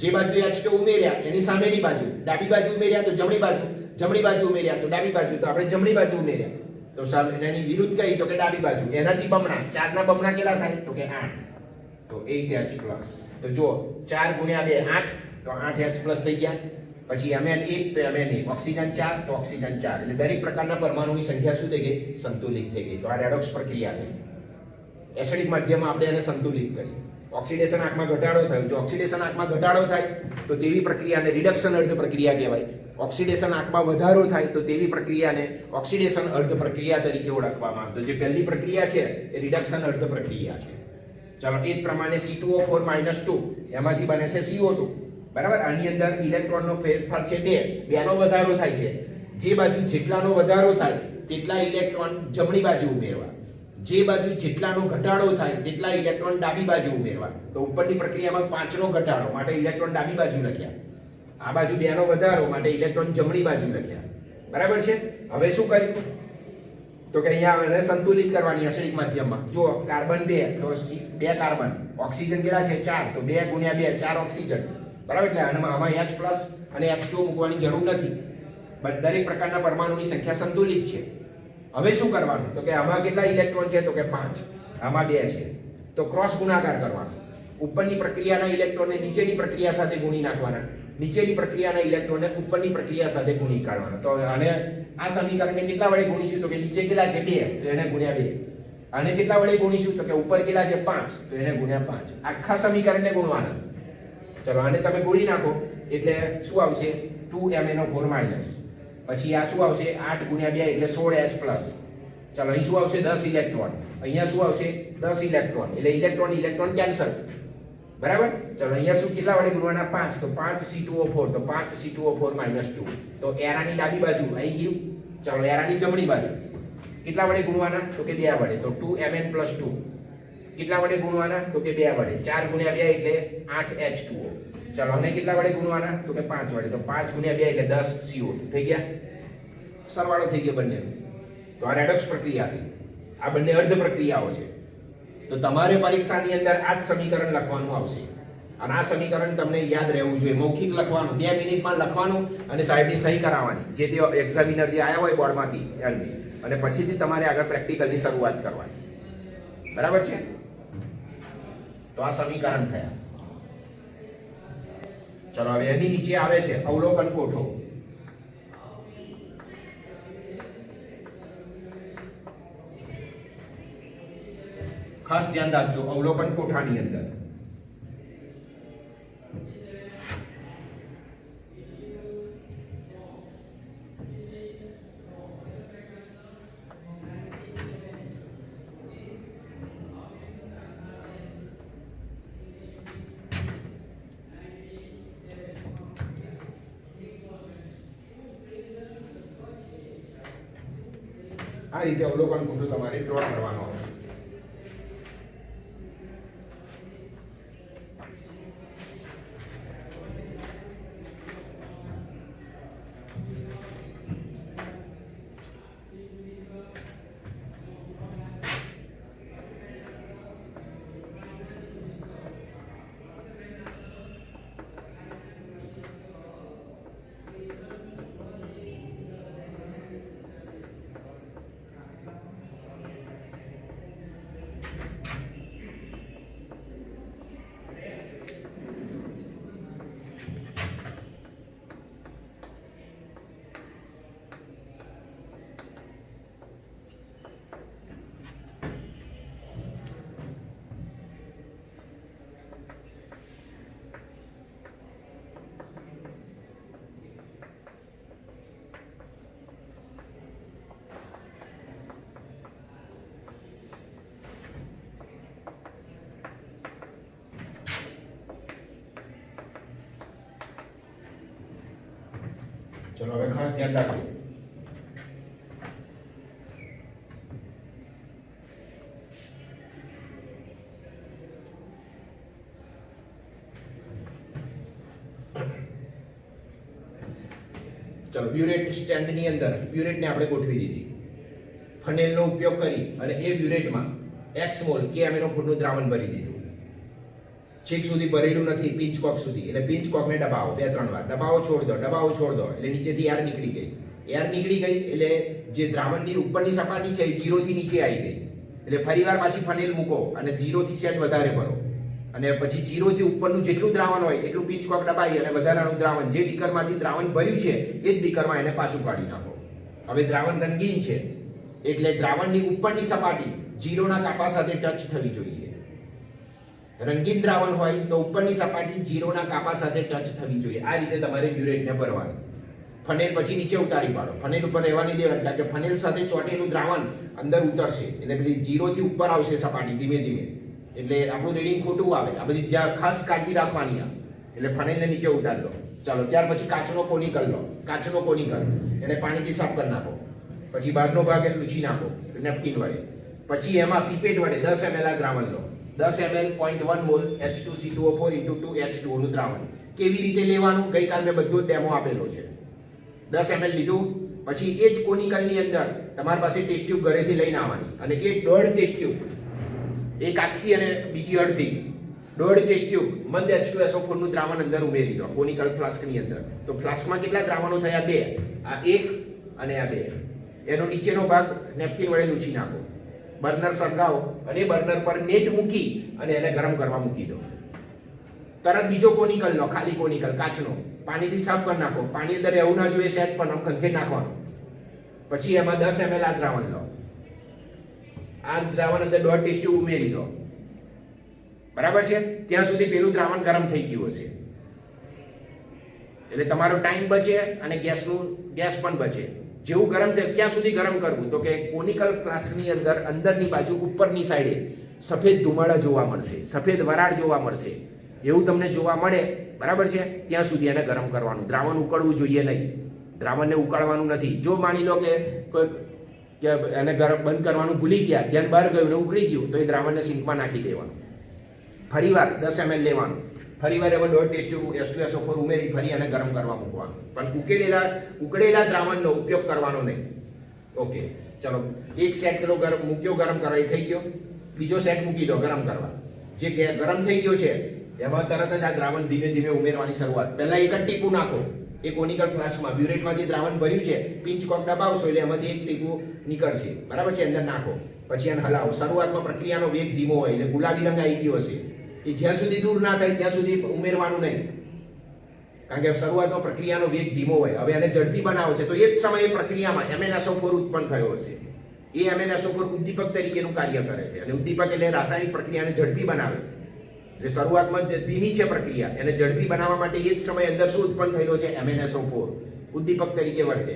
જે બાજુ H2O ઉમેર્યા એની સામેની બાજુ. ડાબી બાજુ ઉમેર્યા તો જમણી બાજુ, જમણી બાજુ ઉમેર્યા તો ડાબી બાજુ. તો આપણે જમણી બાજુ ઉમેર્યા તો એની વિરુદ્ધ કઈ? તો કે ડાબી બાજુ. એનાથી બમણા. 4 ના બમણા કેટલા થાય? તો કે 8. તો 8H+. તો જો 4 ગુણ્યા 2 8, તો 8H+ થઈ ગયા. પછી Mn1 તો Mn1, ઓક્સિજન 4 તો ઓક્સિજન 4. એટલે દરેક પ્રકારના પરમાણુની સંખ્યા શું થઈ ગઈ? સંતુલિત થઈ ગઈ. તો આ રેડોક્સ પ્રક્રિયા થઈ. એસિડિક માધ્યમમાં આપણે એને સંતુલિત કરી. ઓક્સિડેશન આંકમાં ઘટાડો થયો. જો ઓક્સિડેશન આંકમાં ઘટાડો થાય તો તેવી પ્રક્રિયાને રિડક્શન અર્ધ પ્રક્રિયા કહેવાય. ઓક્સિડેશન આંકમાં વધારો થાય તો તેવી પ્રક્રિયાને ઓક્સિડેશન અર્ધ પ્રક્રિયા તરીકે ઓળખવામાં આવે. તો જે પહેલી પ્રક્રિયા છે એ રિડક્શન અર્ધ પ્રક્રિયા છે. ચાલો એ જ પ્રમાણે C2O4 - 2 એમાંથી બને છે CO2. બરાબર? આની અંદર ઇલેક્ટ્રોનનો ફેરફાર છે 2 નો વધારો થાય છે. જે બાજુ જેટલાનો વધારો થાય તેટલા ઇલેક્ટ્રોન જમણી બાજુ ઉમેરવા. જે બાજુ જેટલાનો ઘટાડો થાય તેટલા ઇલેક્ટ્રોન ડાબી બાજુ ઉમેરવા. તો ઉપરની પ્રક્રિયામાં 5 નો ઘટાડો માટે ઇલેક્ટ્રોન ડાબી બાજુ લખ્યા. આ બાજુ 2 નો વધારો માટે ઇલેક્ટ્રોન જમણી બાજુ લખ્યા. બરાબર છે? હવે શું કર્યું? તો કે અહીંયા એને સંતુલિત કરવાની એસિડિક માધ્યમમાં. જો કાર્બન 2 તો 2 કાર્બન, ઓક્સિજન કેટલા છે? 4. તો 2 ગુણ્યા 2 4 ઓક્સિજન. બરાબર? એટલે આમાં H+ અને H2O મૂકવાની જરૂર નથી. દરેક પ્રકારના પરમાણુની સંખ્યા સંતુલિત છે. હવે શું કરવાનું? તો કે આમાં કેટલા ઇલેક્ટ્રોન છે? તો કે 5. આમાં 2 છે. તો ક્રોસ ગુણાકાર કરવાનો. ઉપરની પ્રક્રિયાના ઇલેક્ટ્રોનને નીચેની પ્રક્રિયા સાથે ગુણી નાખવાના. નીચેની પ્રક્રિયાના ઇલેક્ટ્રોનને ઉપરની પ્રક્રિયા સાથે ગુણી કાઢવાના. તો અને આ સમીકરણને કેટલા વડે ગુણીશું? તો કે નીચે કેટલા છે? 2, તો એને ગુણ્યા 2. આને કેટલા વડે ગુણીશું? તો કે ઉપર કેટલા છે? 5, તો એને ગુણ્યા 5. આખા સમીકરણને ગુણવાના. ચલો આને તમે ગુણી નાખો એટલે શું આવશે? 2MnO4-. પછી આ શું આવશે? 8 ગુણ્યા 2 એટલે 16H+. ચલો અહીં શું આવશે? 10 ઇલેક્ટ્રોન. અહીંયા શું આવશે? 10 ઇલેક્ટ્રોન. એટલે ઇલેક્ટ્રોન ઇલેક્ટ્રોન કેન્સલ. બરાબર? ચલો અહીંયા શું કેટલા વડે ગુણવાના? 5. તો 5 C2O4, તો 5 C2O4 - 2. તો એરાની ડાબી બાજુ આવી ગયું. ચલો એરાની જમણી બાજુ કેટલા વડે ગુણવાના? તો કે 2 વડે. તો 2Mn+2. કેટલા વડે ગુણવાના? તો કે 2 વડે. 4 ગુણ્યા 2 એટલે 8H2O. ચલો અને કેટલા વડે ગુણવાના? તો કે 5 વડે. તો 5 ગુણ્યા 2 એટલે 10 CO2 થઈ ગયા. સરવાળો થઈ ગયો બંને. તો આ રેડોક્સ પ્રક્રિયા થઈ. આ બંને અર્ધ પ્રક્રિયાઓ છે. તો તમારે પરીક્ષાની અંદર આ જ સમીકરણ લખવાનું આવશે. અને આ સમીકરણ તમને યાદ રહેવું જોઈએ. મૌખિક લખવાનું, 2 મિનિટમાં લખવાનું અને સાહેબની સહી કરાવવાની. જે તે એક્ઝામિનર જે આવ્યા હોય બોર્ડમાંથી એમની. અને પછીથી તમારે આગળ પ્રેક્ટિકલની શરૂઆત કરવાની. બરાબર છે? તો આ સમીકરણ થયા. ચલો હવે એની નીચે આવે છે અવલોકન કોઠો. ખાસ ધ્યાન રાખજો અવલોકન કોઠાની અંદર આ રીતે અવલોકન કોઠો તમારે ડ્રો કરવાનો આવશે. ચલો હવે ખાસ ધ્યાન રાખજો. ચલો બ્યુરેટ સ્ટેન્ડની અંદર બ્યુરેટને આપણે ગોઠવી દીધી. ફનેલનો ઉપયોગ કરી અને એ બ્યુરેટમાં x મોલ કે એમિનોફોડનું દ્રાવણ ભરી દીધું. છેક સુધી ભરેલું નથી, પિંચ કોક સુધી. એટલે પિંચ કોકને દબાવો 2-3 વાર. દબાવો છોડ દો એટલે નીચેથી એર નીકળી ગઈ. એર નીકળી ગઈ એટલે જે દ્રાવણની ઉપરની સપાટી છે એ 0 થી નીચે આવી ગઈ. એટલે ફરીવાર પાછી ફનેલ મૂકો અને 0 થી સેજ વધારે ભરો અને પછી 0 થી ઉપરનું જેટલું દ્રાવણ હોય એટલું પિંચ કોક દબાવી અને વધારાનું દ્રાવણ જે બીકરમાંથી દ્રાવણ ભર્યું છે એ જ બીકરમાં એને પાછું કાઢી નાખો. હવે દ્રાવણ રંગીન છે એટલે દ્રાવણની ઉપરની સપાટી 0 ના કાપા સાથે ટચ થવી જોઈએ. રંગીન દ્રાવણ હોય તો ઉપરની સપાટી 0 ના કાપા સાથે ટચ થવી જોઈએ. આ રીતે તમારે બ્યુરેટને ભરવાનું. ફનેલ પછી નીચે ઉતારી પાડો. ફનેલ ઉપર રહેવાની દેવાની, કારણ કે ફનેલ સાથે ચોટેલું દ્રાવણ અંદર ઉતરશે એટલે પેલી 0 થી ઉપર આવશે સપાટી ધીમે ધીમે. એટલે આપણું રીડિંગ ખોટું આવે. આ બધી ત્યાં ખાસ કાળજી રાખવાની. એટલે ફનેલને નીચે ઉતારી દો. ચાલો ત્યાર પછી કાચનો કોનિકલ લો. કાચનો કોનિકલ એને પાણીથી સાફ કરી નાખો. પછી બહારનો ભાગ લૂછી નાખો નેપકિન વડે. પછી એમાં પીપેટ વડે 10 ml દ્રાવણ લો. 10 ml 0.1 મોલ H2C2O4 × 2H2O નું દ્રાવણ. કેવી રીતે લેવાનું ગઈકાલ મેં બધું ડેમો આપેલો છે. 10 ml લીધું. પછી એ જ કોનિકલની અંદર તમારી પાસે ટેસ્ટ ટ્યુબ ઘરેથી લઈને આવવાની અને એ 1.5 ટેસ્ટ ટ્યુબ, એક આખી અને બીજી અડધી, 1.5 ટેસ્ટ ટ્યુબ મંદ H2SO4 નું દ્રાવણ અંદર ઉમેરી દો કોનિકલ ફ્લાસ્કની અંદર. તો ફ્લાસ્કમાં કેટલા દ્રાવણો થયા? 2. આ 1 અને આ 2. એનો નીચેનો ભાગ નેપકિન વડે લૂછી નાખો. બર્નર સળગાવો અને બર્નર પર નેટ મૂકી અને એને ગરમ કરવા મૂકી દો. તરત બીજો કોનિકલ લો, ખાલી કોનિકલ કાચનો, પાણીથી સાફ કરી નાખો. પાણી અંદર રહેવું ના જોઈએ, સહેજ પણ આમ ખંખેરી નાખવાનું. પછી એમાં 10 ml આ દ્રાવણ લો. આ દ્રાવણ અંદર 1.5 ટેસ્ટ ટ્યુબ ઉમેરી દો. બરાબર છે? ત્યાં સુધી પેલું દ્રાવણ ગરમ થઈ ગયું હશે. એટલે તમારો ટાઈમ બચે અને ગેસ પણ બચે. જેવું ગરમ થાય ક્યાં સુધી ગરમ કરવું? તો કે કોનિકલ ફ્લાસ્કની અંદર અંદરની બાજુ ઉપરની સાઈડે સફેદ ધુમાડા જોવા મળશે, સફેદ વરાળ જોવા મળશે. એવું તમને જોવા મળે, બરાબર છે? ત્યાં સુધી એને ગરમ કરવાનું. દ્રાવણ ઉકળવું જોઈએ નહીં. દ્રાવણને ઉકાળવાનું નથી. જો માની લો કે એને બંધ કરવાનું ભૂલી ગયા, ધ્યાન બહાર ગયું ને ઉકળી ગયું, તો એ દ્રાવણને સિંકમાં નાખી દેવાનું. ફરીવાર 10 ml લેવાનું. ફરીવાર એમાં 1.5 ટેસ્ટ ટ્યુબ H2SO4 ઉમેરી ફરી એને ગરમ કરવા મૂકવાનું. પણ ઉકળેલા દ્રાવણનો ઉપયોગ કરવાનો નહીં. ઓકે, ચલો એક સેટ પેલો મૂક્યો ગરમ કરવા, એ થઈ ગયો. બીજો સેટ મૂકી દો ગરમ કરવા. જે ગરમ થઈ ગયો છે એમાં તરત જ આ દ્રાવણ ધીમે ધીમે ઉમેરવાની શરૂઆત. પહેલા એક જ ટીપું નાખો. એ કોનિકલ ફ્લાસ્કમાં બ્યુરેટમાં જે દ્રાવણ ભર્યું છે, પિંચ કોક દબાવશો એટલે એમાંથી એક ટીપું નીકળશે. બરાબર છે? અંદર નાખો. પછી એને હલાવો. શરૂઆતમાં પ્રક્રિયાનો વેગ ધીમો હોય એટલે ગુલાબી રંગ આવી ગયો હશે. એ જ્યાં સુધી દૂર ના થાય ત્યાં સુધી ઉમેરવાનું નહીં, કારણ કે શરૂઆતમાં પ્રક્રિયાનો વેગ ધીમો હોય. હવે એને ઝડપી બનાવો છે તો એ જ સમયે પ્રક્રિયામાં MnSO4 ઉત્પન્ન થયો હશે. એ MnSO4 ઉદ્દીપક તરીકેનું કાર્ય કરે છે અને ઉદ્દીપક એટલે રાસાયણિક પ્રક્રિયાને ઝડપી બનાવે. એટલે શરૂઆતમાં ધીમી છે પ્રક્રિયા, એને ઝડપી બનાવવા માટે એ જ સમયે અંદર શું ઉત્પન્ન થયેલો છે? MnSO4 ઉદ્દીપક તરીકે વર્તે.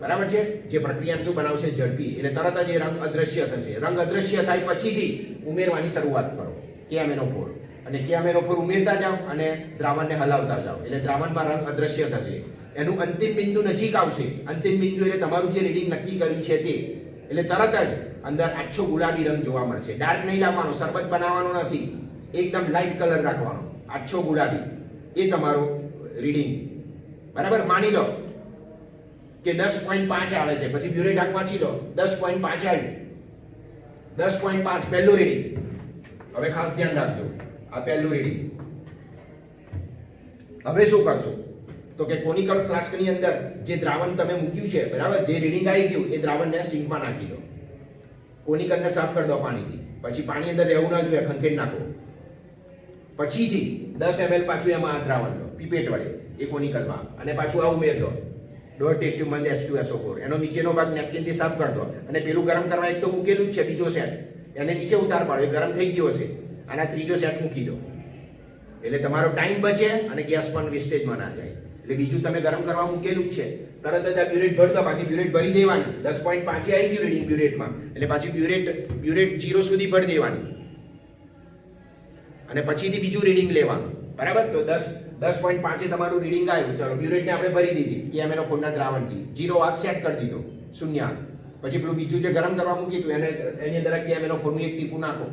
બરાબર છે? જે પ્રક્રિયાને શું બનાવશે? ઝડપી. એટલે તરત જ એ રંગ અદ્રશ્ય થશે. રંગ અદ્રશ્ય થાય પછીથી ઉમેરવાની શરૂઆત કરો KMnO4. અને KMnO4 ઉમેરતા જાઓ અને દ્રાવણને હલાવતા જાઓ એટલે દ્રાવણમાં રંગ અદ્રશ્ય થશે. એનું અંતિમ બિંદુ નજીક આવશે. અંતિમ બિંદુ એટલે તમારું જે રીડિંગ નક્કી કર્યું છે તે. એટલે તરત જ અંદર આછો ગુલાબી રંગ જોવા મળશે. ડાર્ક નહીં લાવવાનો, શરબત બનાવવાનો નથી, એકદમ લાઇટ કલર રાખવાનો, આછો ગુલાબી. એ તમારો રીડિંગ. બરાબર? માની લો કે 10.5 આવે છે, પછી બ્યુરેટ આંખ વાંચી લો, 10.5 આવ્યું. 10.5 પહેલું રીડિંગ. હવે ખાસ ધ્યાન રાખજો, આ પહેલું રીડિંગ. હવે શું કરશો? તો કે કોનિકલ ફ્લાસ્કની અંદર જે દ્રાવણ તમે મૂક્યું છે, બરાબર, જે રીડિંગ આવી ગયું એ દ્રાવણને સિંકમાં નાખી દો. કોનિકલને સાફ કરી દો પાણીથી. પછી પાણી અંદર રહેવું ના જોઈએ, ખંખેરી નાખો. પછીથી 10 ml પાછું એમાં આ દ્રાવણ લો પીપેટ વડે એ કોનિકલમાં અને પાછું આ ઉમેર દો. 1.5 ટેસ્ટ ટ્યુબ મંદ H2SO4. એનો નીચેનો ભાગ નેપકિનથી સાફ કરી દો અને પેલું ગરમ કરવા એક તો મૂકેલું જ છે, બીજો સેટ એને નીચે ઉતાર પાડો. એ ગરમ થઈ ગયો હશે. આના ત્રીજો સેટ મૂકી દો. એટલે તમારો ટાઈમ બચે અને ગેસ પણ વેસ્ટેજમાં ના જાય. એટલે બીજું તમે ગરમ કરવા મૂકેલું જ છે, તરત જ આ બ્યુરેટ ભરી દો. પાછી બ્યુરેટ ભરી દેવાની. 10.5 આવી ગયું રીડિંગ બ્યુરેટમાં એટલે પાછી બ્યુરેટ 0 સુધી ભરી દેવાની અને પછીથી બીજું રીડિંગ લેવાનું. બરાબર? તો 10.5 તમારું રીડિંગ આવ્યું. ચલો બ્યુરેટને આપણે ભરી દીધી KMnO4 ના દ્રાવણથી. 0 આગ સેટ કરી દીધો, શૂન્ય આગ. પછી પેલું બીજું જે ગરમ કરવા મૂકી હતું એની અંદર KMnO4 નું એક ટીપું નાખો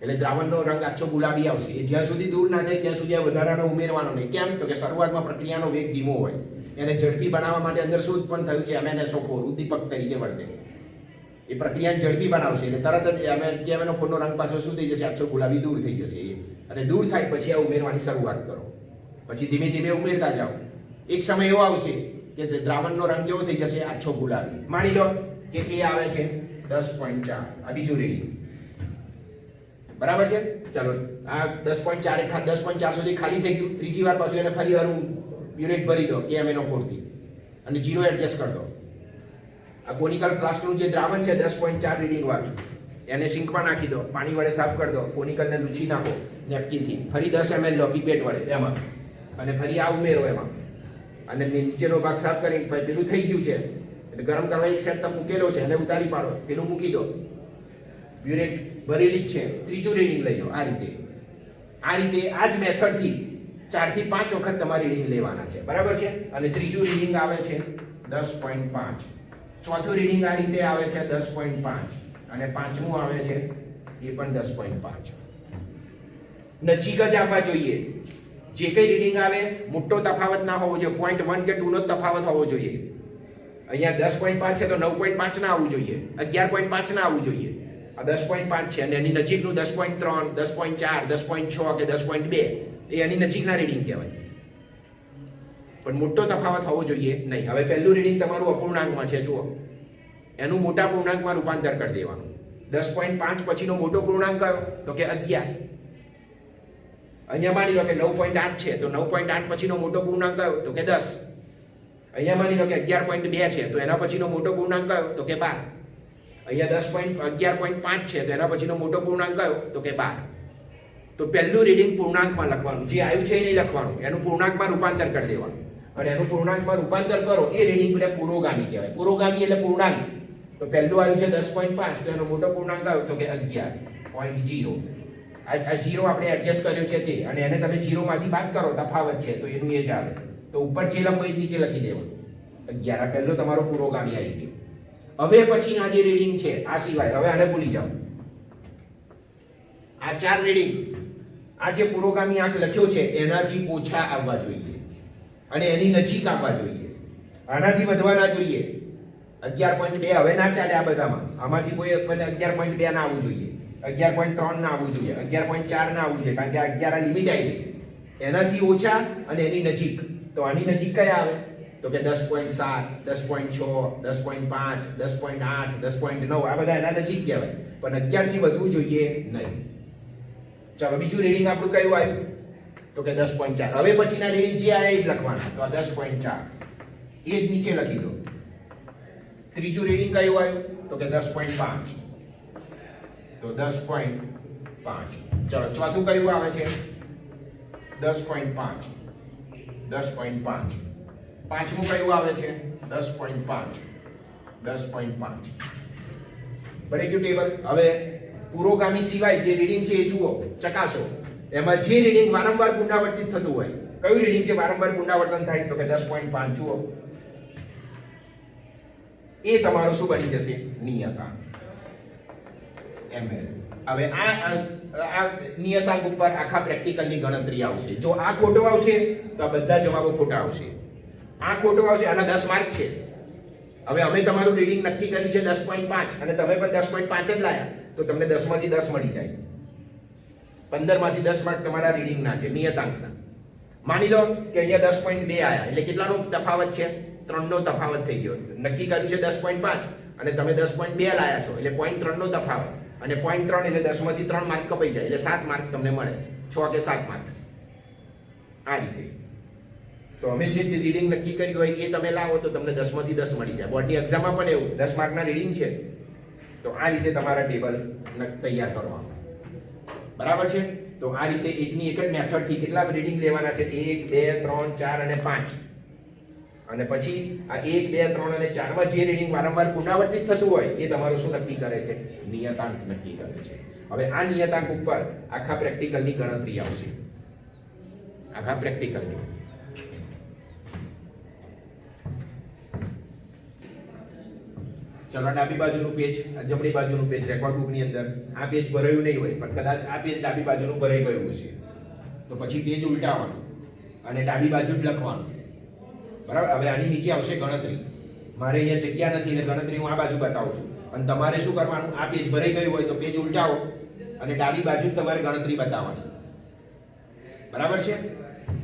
એટલે દ્રાવણનો રંગ આછો ગુલાબી આવશે. એ જ્યાં સુધી દૂર ના થાય ત્યાં સુધી આ વધારાનો ઉમેરવાનો નહીં. કેમ? તો કે શરૂઆતમાં પ્રક્રિયાનો વેગ ધીમો હોય. એને ઝડપી બનાવવા માટે અંદર શું ઉત્પન્ન થયું છે? MnSO4 ઉદ્દીપક તરીકે વર્તે. એ પ્રક્રિયાને ઝડપી બનાવશે એટલે તરત જ KMnO4 નો રંગ પાછો શું થઈ જશે? આછો ગુલાબી દૂર થઈ જશે. અને દૂર થાય પછી આ ઉમેરવાની શરૂઆત કરો. પછી ધીમે ધીમે ઉમેરતા જાઓ. એક સમય એવો આવશે કે દ્રાવણનો રંગ કેવો થઈ જશે? આછો ગુલાબી. માની લો કે એ આવે છે 10.4. આ બીજું રીડિંગ, બરાબર છે. ચલો આ 10.4 સુધી ખાલી થઈ ગયું. ત્રીજી વાર પાછું એને ફરી વાર બ્યુરેટ ભરી દો KMnO4 થી અને 0 એડજસ્ટ કરી દો. આ કોનિકલ ફ્લાસ્કનું જે દ્રાવણ છે 10.4 રીડિંગ વાળું એને સિંકમાં નાખી દો, પાણી વડે સાફ કરી દો, કોનિકલને લૂછી નાખો નેપકિનથી. ફરી 10 ml લો પીપેટ વડે એમાં અને ફરી આ ઉમેરો એમાં અને નીચેનો ભાગ સાફ કરીને પેલું થઈ ગયું છે એટલે ગરમ કરવા એક સેટ મૂકેલો છે એને ઉતારી પાડો, પેલું મૂકી દો. બ્યુરેટ ભરેલી જ છે. ત્રીજું રીડિંગ લઈ લો. આ રીતે આ જ મેથડથી 4 થી 5 વખત તમારે રીડિંગ લેવાના છે, બરાબર છે. અને ત્રીજું રીડિંગ આવે છે 10.5. ચોથું રીડિંગ આ રીતે આવે છે 10.5 અને પાંચમું આવે છે એ પણ 10.5. નજીક જ આવવા જોઈએ. જે કઈ રીડિંગ આવે મોટો તફાવત ના હોવો જોઈએ. 0.1 કે 2 નો તફાવત હોવો જોઈએ. અહીંયા 10.5 છે તો 9.5 ના આવવું જોઈએ, 11.5 ના આવવું જોઈએ. આ 10.5 છે અને એની નજીકનું 10.3, 10.4, 10.6 કે 10.2 એ એની નજીકના રીડિંગ કહેવાય. પણ મોટો તફાવત હોવો જોઈએ નહીં. હવે પહેલું રીડિંગ તમારું અપૂર્ણાંકમાં છે, જુઓ. એનું મોટા પૂર્ણાંકમાં રૂપાંતર કરી દેવાનું. 10.5 પછીનો મોટો પૂર્ણાંક કયો? તો કે 11. અહીંયા માની લો કે 9.8 છે તો 9.8 પછીનો મોટો પૂર્ણાંક કયો? તો કે 10. અહીંયા માની લો કે 11.2 છે તો એના પછીનો મોટો પૂર્ણાંક કયો? તો કે 12. અહીંયા 11.5 છે તો એના પછીનો મોટો પૂર્ણાંક કયો? તો કે 12. તો પહેલું રીડિંગ પૂર્ણાંકમાં લખવાનું, જે આવ્યું છે એ નહીં લખવાનું, એનું પૂર્ણાંકમાં રૂપાંતર કરી દેવાનું. અને એનું પૂર્ણાંકમાં રૂપાંતર કરો એ રીડિંગ એટલે પુરોગામી કહેવાય. પુરોગામી એટલે પૂર્ણાંક. તો પહેલું આવ્યું છે 10.5 તો એનો મોટો પૂર્ણાંક આવ્યો તો કે 11.0. આ 0 આપણે એડજસ્ટ કર્યો છે તે, અને એને તમે 0 માંથી બાદ કરો તફાવત છે તો એનું એ જ આવે. તો ઉપર જે લખો એ નીચે લખી દેવાનું 11. આ પહેલો તમારો પુરોગામી આવી ગયો. હવે પછીના જે રીડિંગ છે આ સિવાય, હવે આને ભૂલી જાઓ. આ 4 રીડિંગ, આ જે પુરોગામી આંક લખ્યો છે એનાથી ઓછા આવવા જોઈએ અને એની નજીક આવવા જોઈએ. આનાથી વધવાના જોઈએ. 11.2 હવે ના ચાલે આ બધામાં. આમાંથી કોઈ 11.2 ના આવવું જોઈએ, 11.3 ના આવવું જોઈએ, 11.4 ના આવવું જોઈએ, કારણ કે આ 11 લિમિટ આવી ગઈ. એનાથી ઓછા અને એની નજીક. તો આની નજીક કયા આવે? તો કે 10.7, 10.6, 10.5, 10.8, 10.9 આ બધા એના નજીક કહેવાય. પણ 11 થી વધવું જોઈએ નહીં. ચાલો બીજું રીડિંગ આપણું કયું આવ્યું? તો કે 10.4. હવે પછીના રીડિંગ જે આયા એ જ લખવાના. તો આ 10.4 એ જ નીચે લખી દો. ત્રીજું રીડિંગ કયું આવ્યું? તો કે 10.5. તો 10.5. ચલો ચોથું કયું આવે છે? 10.5. 10.5. પાંચમું કયું આવે છે? 10.5. 10.5. ભરી ગયું ટેબલ. હવે પુરોગામી સિવાય જે રીડિંગ છે એ જુઓ, ચકાસો. એમાં જે રીડિંગ વારંવાર પુનરાવર્તિત થતું હોય, કયું રીડિંગ જે વારંવાર પુનરાવર્તન થાય? તો કે 10.5 જુઓ. એ તમારું શું બની જશે? નિયતાંક ml. હવે આ નિયતાંક ઉપર આખા પ્રેક્ટિકલની ગણતરી આવશે. જો આ ખોટો આવશે તો આ બધા જવાબો ખોટા આવશે. આ ખોટો આવશે, આના 10 માર્ક છે. હવે અમે તમારું રીડિંગ નક્કી કર્યું છે 10.5 અને તમે પણ 10.5 જ લાયા તો તમને 10 માંથી 10 મળી જાય. 15 માંથી 10 માર્ક તમારા રીડિંગના છે, નિયતાંકના. માની લો કે અહીંયા 10.2 આયા એટલે કેટલાનો તફાવત છે? 3 નો તફાવત થઈ ગયો. નક્કી કર્યું છે 10.5 અને તમે 10.2 લાયા છો એટલે 0.3 નો તફાવત, અને 0.3 એટલે 10 માંથી 3 માર્ક કપાઈ જાય એટલે 7 માર્ક તમને મળે. 6 કે 7 માર્ક્સ. આ રીતે. તો અમે જે રીડિંગ નક્કી કર્યું હોય એ તમે લાવો તો તમને 10 માંથી 10 મળી જાય. બોર્ડની એક્ઝામમાં પણ એવું 10 માર્કના રીડિંગ છે. તો આ રીતે તમારા ટેબલ તૈયાર કરવાનું. બરાબર છે? તો આ રીતે એકની એક જ મેથડથી કેટલા રીડિંગ લેવાના છે? 1, 2, 3, 4 અને 5. અને પછી આ 1, 2, 3 અને 4 માં જે રીડિંગ વારંવાર પુનરાવર્તિત થતું હોય એ તમારું શું નક્કી કરે છે? નિયતાંક નક્કી કરે છે. હવે આ નિયતાંક ઉપર આખા પ્રેક્ટિકલની ગણતરી આવશે. આખા પ્રેક્ટિકલની. ચલો ડાબી બાજુનું પેજ, જમણી બાજુનું પેજ રેકોર્ડ બુકની અંદર આ પેજ ભરાયું નહીં હોય, પણ કદાચ આ પેજ ડાબી બાજુનું ભરાઈ ગયું હશે, તો પછી પેજ ઉલટાવવાનું અને ડાબી બાજુ જ લખવાનું. બરાબર. હવે આની નીચે આવશે ગણતરી. મારે અહીંયા જગ્યા નથી એટલે ગણતરી હું આ બાજુ બતાવું છું, અને તમારે શું કરવાનું, આ પેજ ભરાઈ ગયું હોય તો પેજ ઉલટાવો અને ડાબી બાજુ તમારે ગણતરી બતાવવાની. બરાબર છે.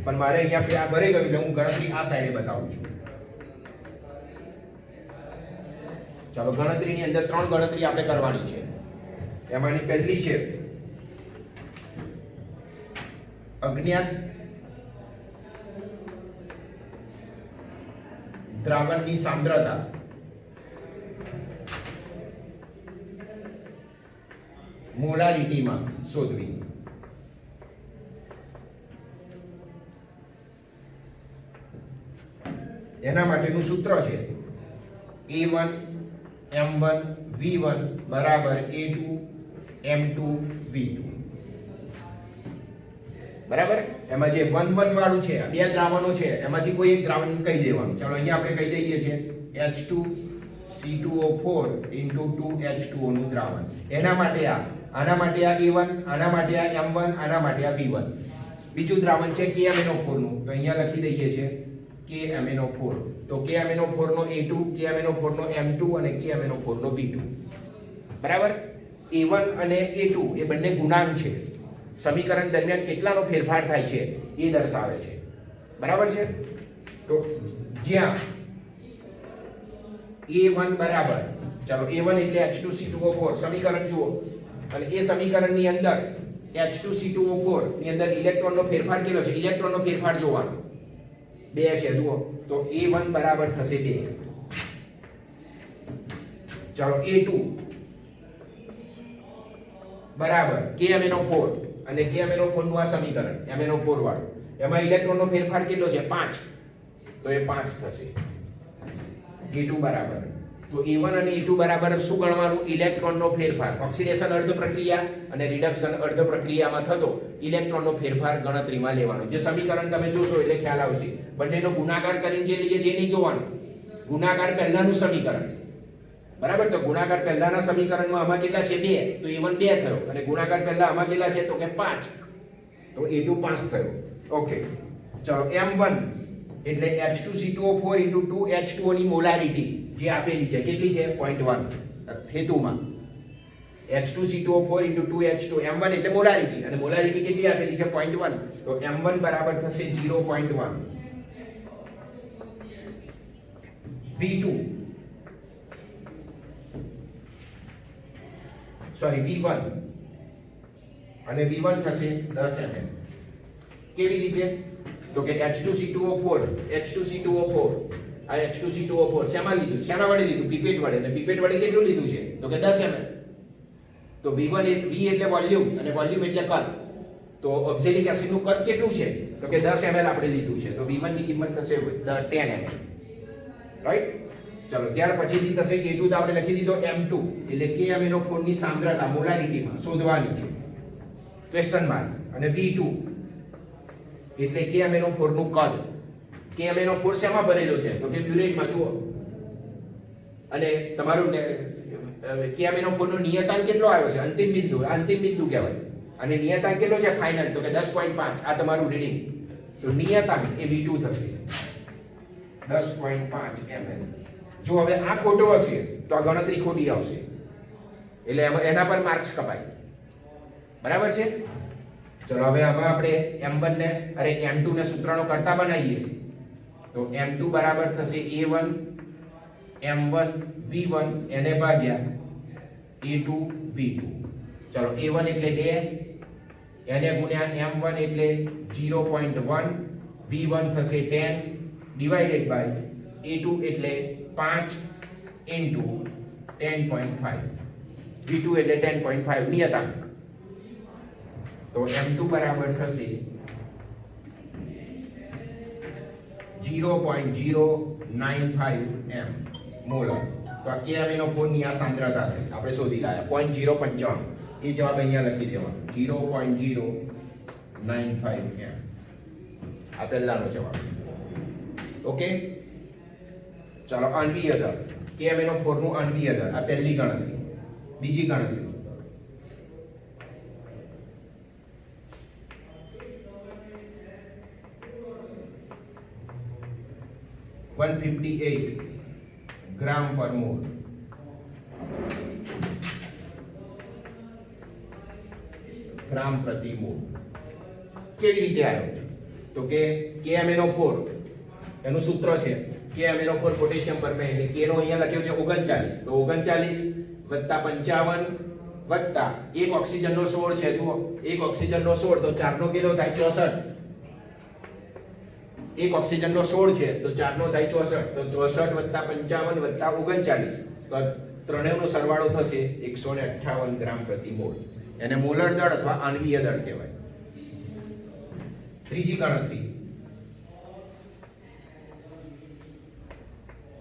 પણ મારે અહીંયા આ ભરાઈ ગયું એટલે હું ગણતરી આ સાઈડે બતાવું છું. ચાલો, ગણતરીની અંદર 3 ગણતરી આપણે કરવાની છે. એમાંની પહેલી છે અજ્ઞાત દ્રાવણની સાંદ્રતા મોલારિટીમાં શોધવી. એના માટેનું સૂત્ર છે A1 M1 V1 બરાબર A2 M2 V2. બરાબર. એમાં જે 1 1 વાળું છે, આ બે દ્રાવણો છે, એમાંથી કોઈ એક દ્રાવણ કહી દેવાનું. ચાલો અહીંયા આપણે કહી દઈએ છીએ H2C2O4 2H2O નું દ્રાવણ. એના માટે આના માટે આ A1, આના માટે આ M1, આના માટે આ V1. બીજું દ્રાવણ છે KMnO4 નું, તો અહીંયા લખી દઈએ છીએ KMnO4. તો KMnO4 નો A2, KMnO4 નો M2 અને KMnO4 નો V2. બરાબર. A1 અને A2 એ બંને ગુણાંક છે. સમીકરણ દરમિયાન કેટલાનો ફેરફાર થાય છે એ દર્શાવે છે. બરાબર છે. તો જ્યાં A1 બરાબર, ચાલો A1 એટલે H2C2O4 સમીકરણ જુઓ, અને એ સમીકરણની અંદર H2C2O4 ની અંદર ઇલેક્ટ્રોનનો ફેરફાર કેટલો છે, ઇલેક્ટ્રોનનો ફેરફાર જોવાનો. 2 છે જુઓ, તો A1 બરાબર થશે 2. ચાલો A2 બરાબર KMnO4 અને KMnO4 નું આ સમીકરણ MnO4 વાળું, એમાં ઇલેક્ટ્રોનનો ફેરફાર કેટલો છે 5, તો એ 5 થશે. A2 બરાબર, તો A1 અને A2 બરાબર શું ગણવાનું, ઇલેક્ટ્રોનનો ફેરફાર. ઓક્સિડેશન અર્ધ પ્રક્રિયા અને રિડક્શન અર્ધ પ્રક્રિયામાં થતો ઇલેક્ટ્રોનનો ફેરફાર ગણતરીમાં લેવાનો. જે સમીકરણ તમે જોશો એટલે ખ્યાલ આવશે. બંનેનો ગુણાકાર કરીને જે લઈએ છીએ એ નહીં જોવાનું, ગુણાકાર પહેલાનું સમીકરણ. બરાબર. તો ગુણાકાર પહેલાના સમીકરણમાં આમાં કેટલા છે 2, તો A1 2 થયો, અને ગુણાકાર પહેલા આમાં કેટલા છે તો કે 5, તો A2 5 થયો. ઓકે. ચલો M1 એટલે H2C2O4 2H2O ની મોલારિટી જે આપેલી છે કેટલી છે 0.1 હેતુમાં. H2C2O4 2H2 M1 એટલે મોલારિટી, અને મોલારિટી કેટલી આપેલી છે 0.1, તો M1 બરાબર થશે 0.1. V2 V1 અને V1 થશે 10 ml. કેવી રીતે, તો કે H2C2O4 આ H2C2O4 શેમાં લીધું, શેના વડે લીધું, પીપેટ વડે. અને પીપેટ વડે કેટલું લીધું છે તો કે 10 ml. તો V1 V એટલે વોલ્યુમ અને વોલ્યુમ એટલે કદ. તો ઓક્ઝેલિક એસિડ નું કદ કેટલું છે તો કે 10 ml આપણે લીધું છે, તો V1 ની કિંમત થશે 10 ml. રાઈટ. ચલો, ત્યાર પછીથી થશે A2 તો આપણે લખી દીધો M2 એટલે KMnO4 ની સાંદ્રતા મોલારિટીમાં શોધવાની છે, ક્વેશ્ચન માર્ક. અને V2 એટલે KMnO4 નું કદ. KMnO4 શેમાં ભરેલો છે તો કે બ્યુરેટમાં જુઓ, અને તમારું KMnO4 નો નિયતાંક કેટલો આવ્યો છે, અંતિમ બિંદુ કહેવાય. અને નિયતાંક કેટલો છે ફાઇનલ, તો કે 10.5. આ તમારું રીડિંગ. તો નિયતાંક એ V2 થશે 10.5 ml. જો હવે આ ખોટો હશે તો આ ગણતરી ખોટી આવશે, એટલે એના પર માર્ક્સ કપાય. બરાબર છે. ચલો, હવે આમાં આપણે M1 ને M2 ને સૂત્રનો કરતા બનાવીએ. તો M2 બરાબર થશે A1 M1 V1 એને ભાગ્યા A2 V2. ચલો, A1 એટલે 2 એને ગુણ્યા M1 એટલે 0.1, V1 થશે 10 ડિવાઇડેડ બાય A2 એટલે 5 into 10.5, V2 એટલે 10.5 નિયતાંક. તો M2 બરાબર થશે 0.095 m મોલર. તો આ KMnO4 ની આ સાંદ્રતા આપણે શોધી લાયા 0.095. એ જવાબ અહીંયા લખી દેવાનો 0.095 m. આ પહેલાનો જવાબ. ઓકે, ચાલો આણ્વીય દળ KMnO4 નું આણ્વીય દળ. આ પહેલી ગણતરી. બીજી ગણતરી, $158 ગ્રામ પર મોલ. ગ્રામ પ્રતિ મોલ. કેવી રીતે આવ્યો? તો કે KMnO4 એનું સૂત્ર છે KMnO4 પોટેશિયમ પરમેંગેનેટ એટલે K નો અહીંયા લખ્યો છે 39, તો 39 વત્તા 55 વત્તા એક ઓક્સિજનનો 16 છે. જુઓ, એક ઓક્સિજનનો 16 તો 4 નો કેટલો થાય? 64. એક ઓક્સિજનનો 16 છે તો 4 નો થાય 64, તો 64 વત્તા 55 વત્તા 39, તો ત્રણેયનો સરવાળો થશે 158 ગ્રામ પ્રતિ મોલ. એને મોલર દળ અથવા આણ્વીય દળ કહેવાય. ત્રીજી ગણતરી,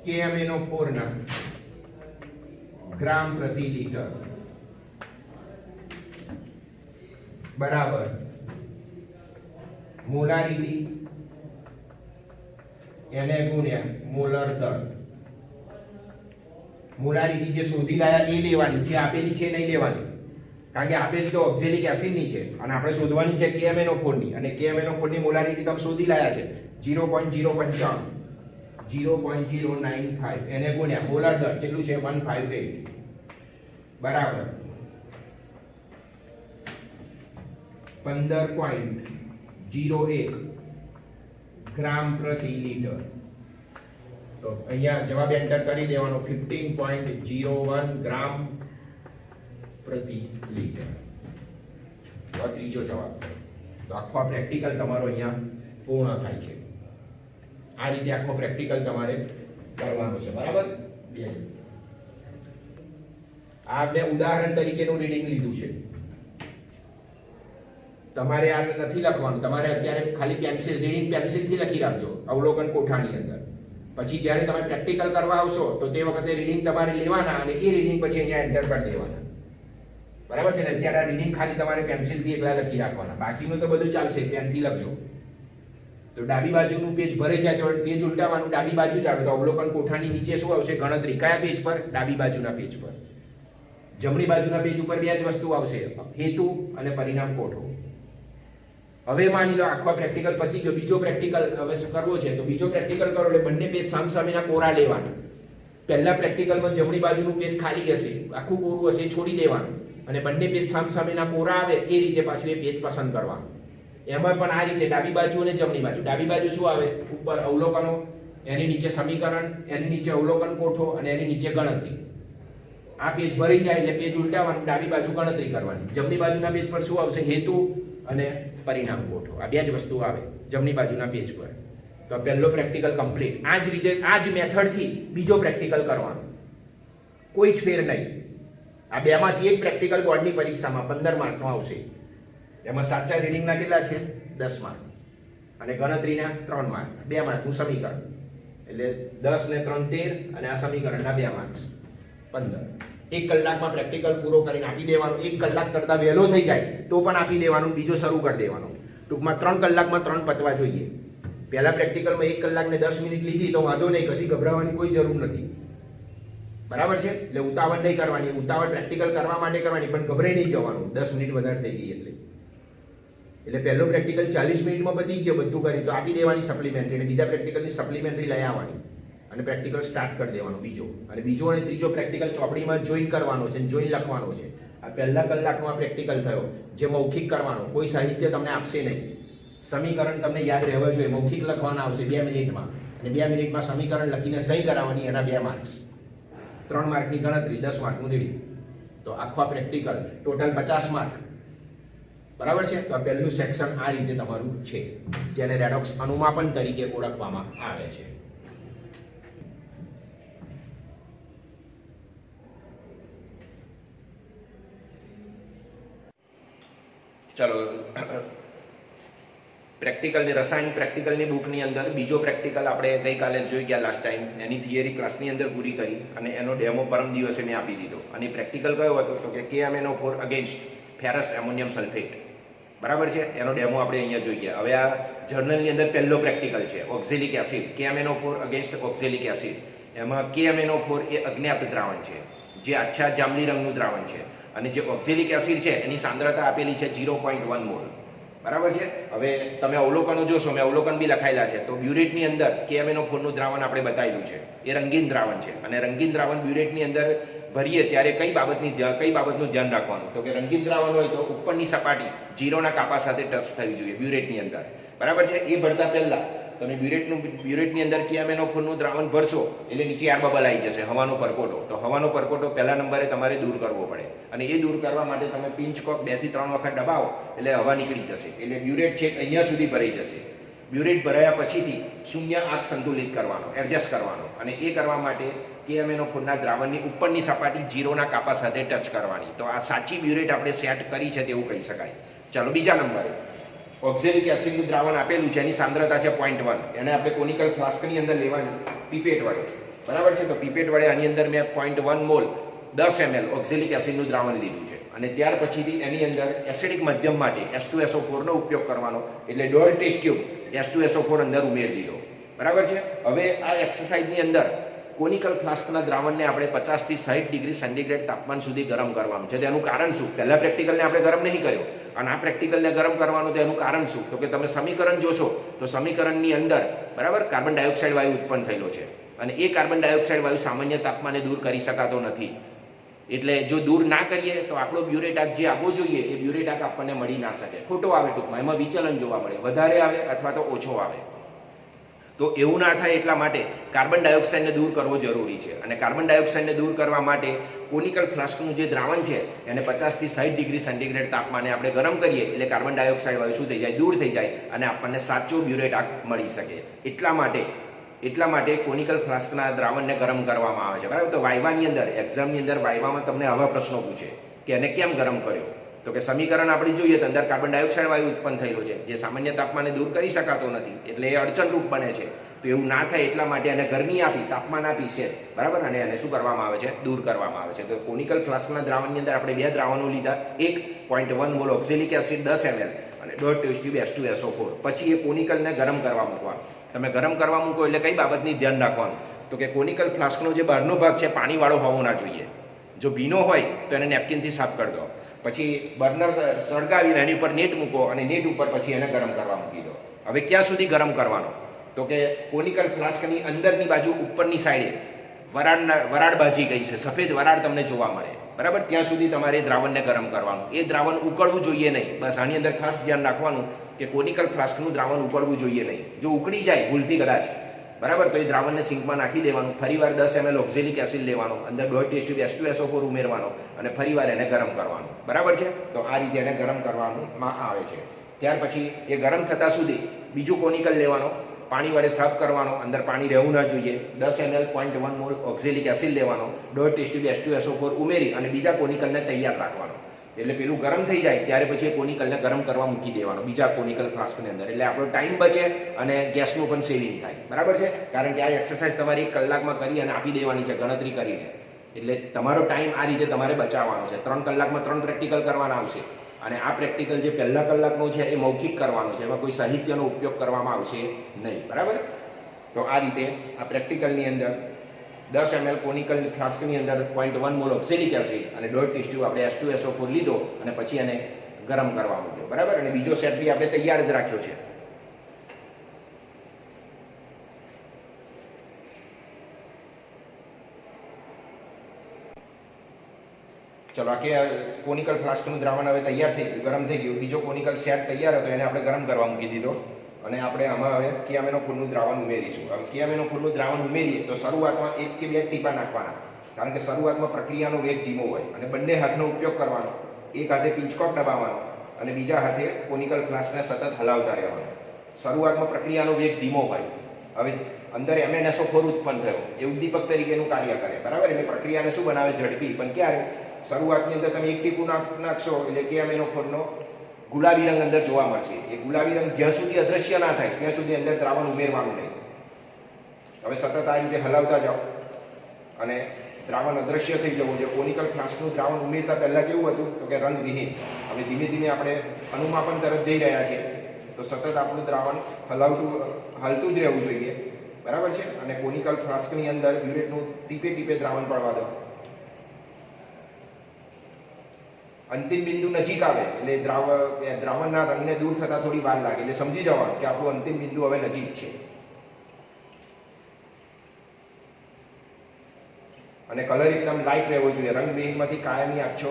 KMnO4 ના ગ્રામ પ્રતિ લીટર બરાબર મોલારિટી એને ગુણ્યા મોલર દળ. મોલારિટી જે શોધી લાયા એ લેવાની, જે આપેલી છે નહીં લેવાની, કારણ કે આપેલી તો ઓક્ઝેલિક એસિડ ની છે અને આપણે શોધવાની છે KMnO4 ની, અને KMnO4 ની મોલારિટી તમે શોધી લાયા છે 0.095 એને ગુણ્યા મોલર દળ કેટલું છે 158 બરાબર 15.01 ગ્રામ પ્રતિ લીટર. તો અહીંયા જવાબ એન્ટર કરી દેવાનો 15.01 ગ્રામ પ્રતિ લીટર. તો ત્રીજો જવાબ. તો આખો પ્રેક્ટિકલ તમારો અહીંયા પૂર્ણ થાય છે. આ રીતે આખો પ્રેક્ટિકલ તમારે કરવાનો છે, બરાબર? આ મેં ઉદાહરણ તરીકેનું રીડિંગ લીધું છે. તમારે આ નથી લખવાનું, તમારે અત્યારે ખાલી પેન્સિલ રીડિંગ પેન્સિલથી લખી રાખજો અવલોકન કોઠાની અંદર. પછી જ્યારે તમે પ્રેક્ટિકલ કરવા આવશો તો તે વખતે રીડિંગ તમારે લેવાના અને એ રીડિંગ પછી અહીંયા એન્ટર કરી દેવાના, બરાબર છે ને? અત્યારે આ રીડિંગ ખાલી તમારે પેન્સિલથી એકલા લખી રાખવાના, બાકીનું તો બધું ચાલશે, પેનથી લખજો. તો ડાબી બાજુનું પેજ ભરે જાય તો પેજ ઉલટાવવાનું, ડાબી બાજુ જ આવે તો અવલોકન કોઠાની નીચે શું આવશે? ગણતરી. કયા પેજ પર? ડાબી બાજુના પેજ પર. જમણી બાજુના પેજ ઉપર બે જ વસ્તુ આવશે, હેતુ અને પરિણામ કોઠો. હવે માની લો આખો પ્રેક્ટિકલ પતી ગયો, બીજો પ્રેક્ટિકલ હવે કરવો છે તો બીજો પ્રેક્ટિકલ કરો એટલે બંને પેજ સામસામેના કોરા લેવાના. પહેલા પ્રેક્ટિકલમાં જમણી બાજુનું પેજ ખાલી હશે, આખું કોરું હશે, છોડી દેવાનું, અને બંને પેજ સામસામેના કોરા આવે એ રીતે પાછું એ પેજ પસંદ કરવાનું. એમાં પણ આ રીતે ડાબી બાજુ અને જમણી બાજુ. ડાબી બાજુ શું આવે? ઉપર અવલોકનો, એની નીચે સમીકરણ, એની નીચે અવલોકન કોઠો અને એની નીચે ગણતરી. આ પેજ ભરી જાય એટલે પેજ ઉલટાવવાનું, ડાબી બાજુ ગણતરી કરવાની. જમણી બાજુના પેજ પર શું આવશે? હેતુ અને પરિણામ કોઠો. આ બે જ વસ્તુ આવે જમણી બાજુના પેજ પર. તો પહેલો પ્રેક્ટિકલ કમ્પ્લીટ. આ જ રીતે આ જ મેથડથી બીજો પ્રેક્ટિકલ કરવાનો, કોઈ જ ફેર નહીં. આ બેમાંથી એક પ્રેક્ટિકલ બોર્ડની પરીક્ષામાં 15 માર્કનો આવશે. એમાં સાચા રીડિંગના કેટલા છે? 10 માર્ક અને ગણતરીના 3 માર્ક. 2 માર્કનું સમીકરણ એટલે 10 ને 3 13 અને આ સમીકરણના 2 માર્ક્સ 15. 1 કલાકમાં પ્રેક્ટિકલ પૂરો કરીને આપી દેવાનો. 1 કલાક કરતા વહેલો થઈ જાય તો પણ આપી દેવાનું, બીજો શરૂ કરી દેવાનો. ટૂંકમાં 3 કલાકમાં 3 પતવા જોઈએ. પહેલા પ્રેક્ટિકલમાં 1 કલાક ને 10 મિનિટ લીધી તો વાંધો નહીં, કશી ગભરાવાની કોઈ જરૂર નથી, બરાબર છે? એટલે ઉતાવળ નહીં કરવાની. ઉતાવળ પ્રેક્ટિકલ કરવા માટે કરવાની, પણ ગભરાઈ નહીં જવાનું 10 મિનિટ વધારે થઈ ગઈ એટલે પહેલો પ્રેક્ટિકલ 40 મિનિટમાં પતી ગયો, બધું કરી તો આપી દેવાની સપ્લિમેન્ટરી, અને બીજા પ્રેક્ટિકલની સપ્લિમેન્ટરી લઈ આવવાની અને પ્રેક્ટિકલ સ્ટાર્ટ કરી દેવાનો બીજો. અને બીજો અને ત્રીજો પ્રેક્ટિકલ ચોપડીમાં જોઈન કરવાનો છે, જોઈન લખવાનો છે. આ પહેલા કલાકનો આ પ્રેક્ટિકલ થયો, જે મૌખિક કરવાનો, કોઈ સાહિત્ય તમને આપશે નહીં. સમીકરણ તમને યાદ રહેવા જોઈએ, મૌખિક લખવાના આવશે 2 મિનિટમાં, અને 2 મિનિટમાં સમીકરણ લખીને સહી કરાવવાની, એના 2 માર્ક્સ. 3 માર્કની ગણતરી, 10 માર્કનું રીડિંગ. તો આખો પ્રેક્ટિકલ ટોટલ 50 માર્ક, બરાબર છે? તો આ પહેલું સેક્શન આ રીતે તમારું છે, જેને રેડોક્સ અનુમાપન તરીકે ઓળખવામાં આવે છે. ચલો, પ્રેક્ટિકલની રસાયણ પ્રેક્ટિકલની બુકની અંદર બીજો પ્રેક્ટિકલ આપણે ગઈકાલે જોઈ ગયા લાસ્ટ ટાઈમ. એની થિયરી ક્લાસની અંદર પૂરી કરી અને એનો ડેમો પરમ દિવસે મેં આપી દીધો. અને પ્રેક્ટિકલ કયો હતો? તો કે KMnO4 against ferrous ammonium sulphate. બરાબર છે, એનો ડેમો આપણે અહીંયા જોઈએ. હવે આ જર્નલની અંદર પહેલો પ્રેક્ટિકલ છે oxalic acid KMnO4 against oxalic acid. એમાં KMnO4 એ અજ્ઞાત દ્રાવણ છે, જે આછા જાંબલી રંગનું દ્રાવણ છે, અને જે ઓક્ઝેલિક એસિડ છે એની સાંદ્રતા આપેલી છે 0.1 મોલ. બરાબર છે. હવે તમે અવલોકનો જોશો, મેં અવલોકન બી લખાયેલા છે. તો બ્યુરેટની અંદર KMnO4 નું દ્રાવણ આપણે બતાવેલું છે, એ રંગીન દ્રાવણ છે, અને રંગીન દ્રાવણ બ્યુરેટની અંદર ભરીએ ત્યારે કઈ બાબતનું ધ્યાન રાખવાનું? તો કે રંગીન દ્રાવણ હોય તો ઉપરની સપાટી 0ના કાપા સાથે ટચ થવી જોઈએ બ્યુરેટની અંદર. બરાબર છે. એ ભરતા પહેલા તમે બ્યુરેટની અંદર KMnO4 નું દ્રાવણ ભરશો એટલે નીચે એર બબલ આવી જશે, હવાનો પરપોટો. તો હવાનો પરપોટો પહેલા નંબરે તમારે દૂર કરવો પડે, અને એ દૂર કરવા માટે તમે પિંચ કોક 2 થી 3 વખત દબાવો એટલે હવા નીકળી જશે, એટલે બ્યુરેટ છે અહીંયા સુધી ભરાઈ જશે. બ્યુરેટ ભરાયા પછીથી શૂન્ય આંક સંતુલિત કરવાનો, એડજસ્ટ કરવાનો, અને એ કરવા માટે KMnO4 ના દ્રાવણની ઉપરની સપાટી 0ના કાપા સાથે ટચ કરવાની. તો આ સાચી બ્યુરેટ આપણે સેટ કરી છે તેવું કહી શકાય. ચાલો બીજા નંબરે ઓક્ઝેલિક એસિડનું દ્રાવણ આપેલું છે, એની સાંદ્રતા છે 0.1. એને આપણે કોનિકલ ફ્લાસ્કની અંદર લેવાની પીપેટ વડે. બરાબર છે. તો પીપેટ વડે આની અંદર મેં 0.1 મોલ 10 ml ઓક્ઝેલિક એસિડનું દ્રાવણ લીધું છે, અને ત્યાર પછીથી એની અંદર એસિડિક મધ્યમ માટે H2SO4 નો ઉપયોગ કરવાનો, એટલે 1.5 ટેસ્ટ ટ્યુબ H2SO4 અંદર ઉમેરી દીધો. બરાબર છે. હવે આ એક્સરસાઇઝની અંદર કોનિકલ ફ્લાસ્કના દ્રાવણને આપણે 50 થી 60 ડિગ્રી સેન્ટીગ્રેડ તાપમાન સુધી ગરમ કરવાનું છે. તેનું કારણ શું? પહેલા પ્રેક્ટિકલને આપણે ગરમ નહીં કર્યો, અને આ પ્રેક્ટિકલને ગરમ કરવાનું, તેનું કારણ શું? તો કે તમે સમીકરણ જોશો તો સમીકરણની અંદર બરાબર કાર્બન ડાયોક્સાઇડ વાયુ ઉત્પન્ન થયેલો છે, અને એ કાર્બન ડાયોક્સાઇડ વાયુ સામાન્ય તાપમાને દૂર કરી શકાતો નથી. એટલે જો દૂર ના કરીએ તો આપણો બ્યુરેટાક જે આપવો જોઈએ એ બ્યુરેટાક આપણને મળી ના શકે, ખોટો આવે. ટૂંકમાં એમાં વિચલન જોવા મળે, વધારે આવે અથવા તો ઓછો આવે. તો એવું ના થાય એટલા માટે કાર્બન ડાયોક્સાઇડને દૂર કરવો જરૂરી છે, અને કાર્બન ડાયોક્સાઇડને દૂર કરવા માટે કોનિકલ ફ્લાસ્કનું જે દ્રાવણ છે એને 50 થી 60 ડિગ્રી સેન્ટીગ્રેડ તાપમાને આપણે ગરમ કરીએ એટલે કાર્બન ડાયોક્સાઇડ વાયુ શું થઈ જાય? દૂર થઈ જાય, અને આપણને સાચો બ્યુરેટાક મળી શકે. એટલા માટે કોનિકલ ફ્લાસ્કના દ્રાવણને ગરમ કરવામાં આવે છે. બરાબર. તો વાયવાની અંદર, એક્ઝામની અંદર વાયવામાં તમને આવા પ્રશ્નો પૂછે કે એને કેમ ગરમ કર્યો? તો કે સમીકરણ આપણે જોઈએ તો અંદર કાર્બન ડાયોક્સાઇડ વાયુ ઉત્પન્ન થયેલો છે, જે સામાન્ય તાપમાને દૂર કરી શકાતો નથી, એટલે એ અડચણરૂપ બને છે. તો એવું ના થાય એટલા માટે એને ગરમી આપી, તાપમાન આપી છે. બરાબર. અને એને શું કરવામાં આવે છે? દૂર કરવામાં આવે છે. તો કોનિકલ ફ્લાસ્કના દ્રાવણની અંદર આપણે 2 દ્રાવણો લીધા, એક 0.1 મોલ ઓક્ઝેલિક એસિડ 10 ml અને 1.5 ટેસ્ટ ટ્યુબ H2SO4. પછી એ કોનિકલને ગરમ કરવા મૂકવાનું. તમે ગરમ કરવા મૂકો એટલે કઈ બાબતની ધ્યાન રાખવાનું? તો કે કોનિકલ ફ્લાસ્કનો જે બહારનો ભાગ છે પાણીવાળો હોવો ના જોઈએ. જો ભીનો હોય તો એને નેપકિનથી સાફ કરી દો. પછી બર્નર સળગાવીને એની ઉપર નેટ મૂકો, અને નેટ ઉપર પછી એને ગરમ કરવા મૂકી દો. હવે ક્યાં સુધી ગરમ કરવાનો? તો કે કોનિકલ ફ્લાસ્કની અંદરની બાજુ ઉપરની સાઈડે વરાળ બાજી ગઈ છે, સફેદ વરાળ તમને જોવા મળે. બરાબર. ત્યાં સુધી તમારે દ્રાવણને ગરમ કરવાનું. એ દ્રાવણ ઉકળવું જોઈએ નહીં. બસ આની અંદર ખાસ ધ્યાન રાખવાનું કે કોનિકલ ફ્લાસ્કનું દ્રાવણ ઉકળવું જોઈએ નહીં. જો ઉકળી જાય ભૂલથી કદાચ, બરાબર, તો એ દ્રાવણને સિંકમાં નાખી દેવાનું. ફરીવાર 10 ml ઓક્ઝેલિક એસિડ લેવાનો, અંદર 1.5 ટેસ્ટ ટ્યુબ H2SO4 ઉમેરવાનો, અને ફરીવાર એને ગરમ કરવાનું. બરાબર છે. તો આ રીતે એને ગરમ કરવાનું આવે છે. ત્યાર પછી એ ગરમ થતા સુધી બીજું કોનિકલ લેવાનો, પાણી વડે સાફ કરવાનો, અંદર પાણી રહેવું ના જોઈએ. 10 ml 0.1 મોલ ઓક્ઝેલિક એસિડ લેવાનો, 1.5 ટેસ્ટ ટ્યુબ H2SO4 ઉમેરી અને બીજા કોનિકલને તૈયાર રાખવાનો. એટલે પેલું ગરમ થઈ જાય ત્યારે પછી એ કોનિકલને ગરમ કરવા મૂકી દેવાનો બીજા કોનિકલ ફ્લાસ્કની અંદર. એટલે આપણો ટાઈમ બચે અને ગેસનું પણ સેવિંગ થાય. બરાબર છે. કારણ કે આ એક્સરસાઇઝ તમારે 1 કલાકમાં કરી અને આપી દેવાની છે ગણતરી કરીને. એટલે તમારો ટાઈમ આ રીતે તમારે બચાવવાનો છે. 3 કલાકમાં 3 પ્રેક્ટિકલ કરવાના આવશે, અને આ પ્રેક્ટિકલ જે પહેલા કલાકનો છે એ મૌખિક કરવાનું છે, એમાં કોઈ સાહિત્યનો ઉપયોગ કરવામાં આવશે નહીં. બરાબર. તો આ રીતે આ પ્રેક્ટિકલની અંદર 10 ml કોનિકલ ફ્લાસ્કની અંદર 0.1 મોલ ઓક્ઝેલિક એસિડ અને 1.5 ટેસ્ટ ટ્યુબ આપણે H2SO4 લીધો, અને પછી એને ગરમ કરવા મૂક્યો. બરાબર. અને બીજો સેટ બી આપણે તૈયાર જ રાખ્યો છે. ચલો, આ કે કોનિકલ ફ્લાસ્કનું દ્રાવણ હવે તૈયાર થઈ ગયું, ગરમ થઈ ગયું. બીજો કોનિકલ સેટ તૈયાર હતો, એને આપણે ગરમ કરવા મૂકી દીધો, અને આપણે આમાં હવે KMnO4 દ્રાવણ ઉમેરીશું. હવે KMnO4 દ્રાવણ ઉમેરીએ તો શરૂઆતમાં 1 કે 2 ટીપા નાખવાના, કારણ કે શરૂઆતમાં પ્રક્રિયાનો વેગ ધીમો હોય, અને બંને હાથનો ઉપયોગ કરવાનો. એક હાથે પિંચકોક દબાવવાનો અને બીજા હાથે કોનિકલ ફ્લાસ્કને સતત હલાવતા રહેવાનું. શરૂઆતમાં પ્રક્રિયાનો વેગ ધીમો હોય. હવે અંદર MnSO4 ઉત્પન્ન થયો, એ ઉદ્દીપક તરીકેનું કાર્ય કરે. બરાબર. એટલે પ્રક્રિયાને શું બનાવે? ઝડપી. પણ ક્યારે? શરૂઆતની અંદર તમે 1 ટીપું નાખશો એટલે KMnO4 ગુલાબી રંગ અંદર જોવા મળશે. એ ગુલાબી રંગ જ્યાં સુધી અદ્રશ્ય ના થાય ત્યાં સુધી અંદર દ્રાવણ ઉમેરવાનું નહીં. હવે સતત આ રીતે હલાવતા જાઓ, અને દ્રાવણ અદ્રશ્ય થઈ જવું જોઈએ. કોનિકલ ફ્લાસ્કનું દ્રાવણ ઉમેરતા પહેલાં કેવું હતું તો કે રંગવિહીન. હવે ધીમે ધીમે આપણે અનુમાપન તરફ જઈ રહ્યા છીએ, તો સતત આપણું દ્રાવણ હલતું જ રહેવું જોઈએ, બરાબર છે. અને કોનિકલ ફ્લાસ્કની અંદર બ્યુરેટનું ટીપે ટીપે દ્રાવણ પડવા દો. અંતિમ બિંદુ નજીક આવે એટલે દ્રાવણના રંગને દૂર થતા થોડી વાર લાગે, એટલે સમજી જવાનું કે આપણું અંતિમ બિંદુ હવે નજીક છે. અને કલર એકદમ લાઇટ રહેવો જોઈએ. રંગવિહીનમાંથી કાયમી આછો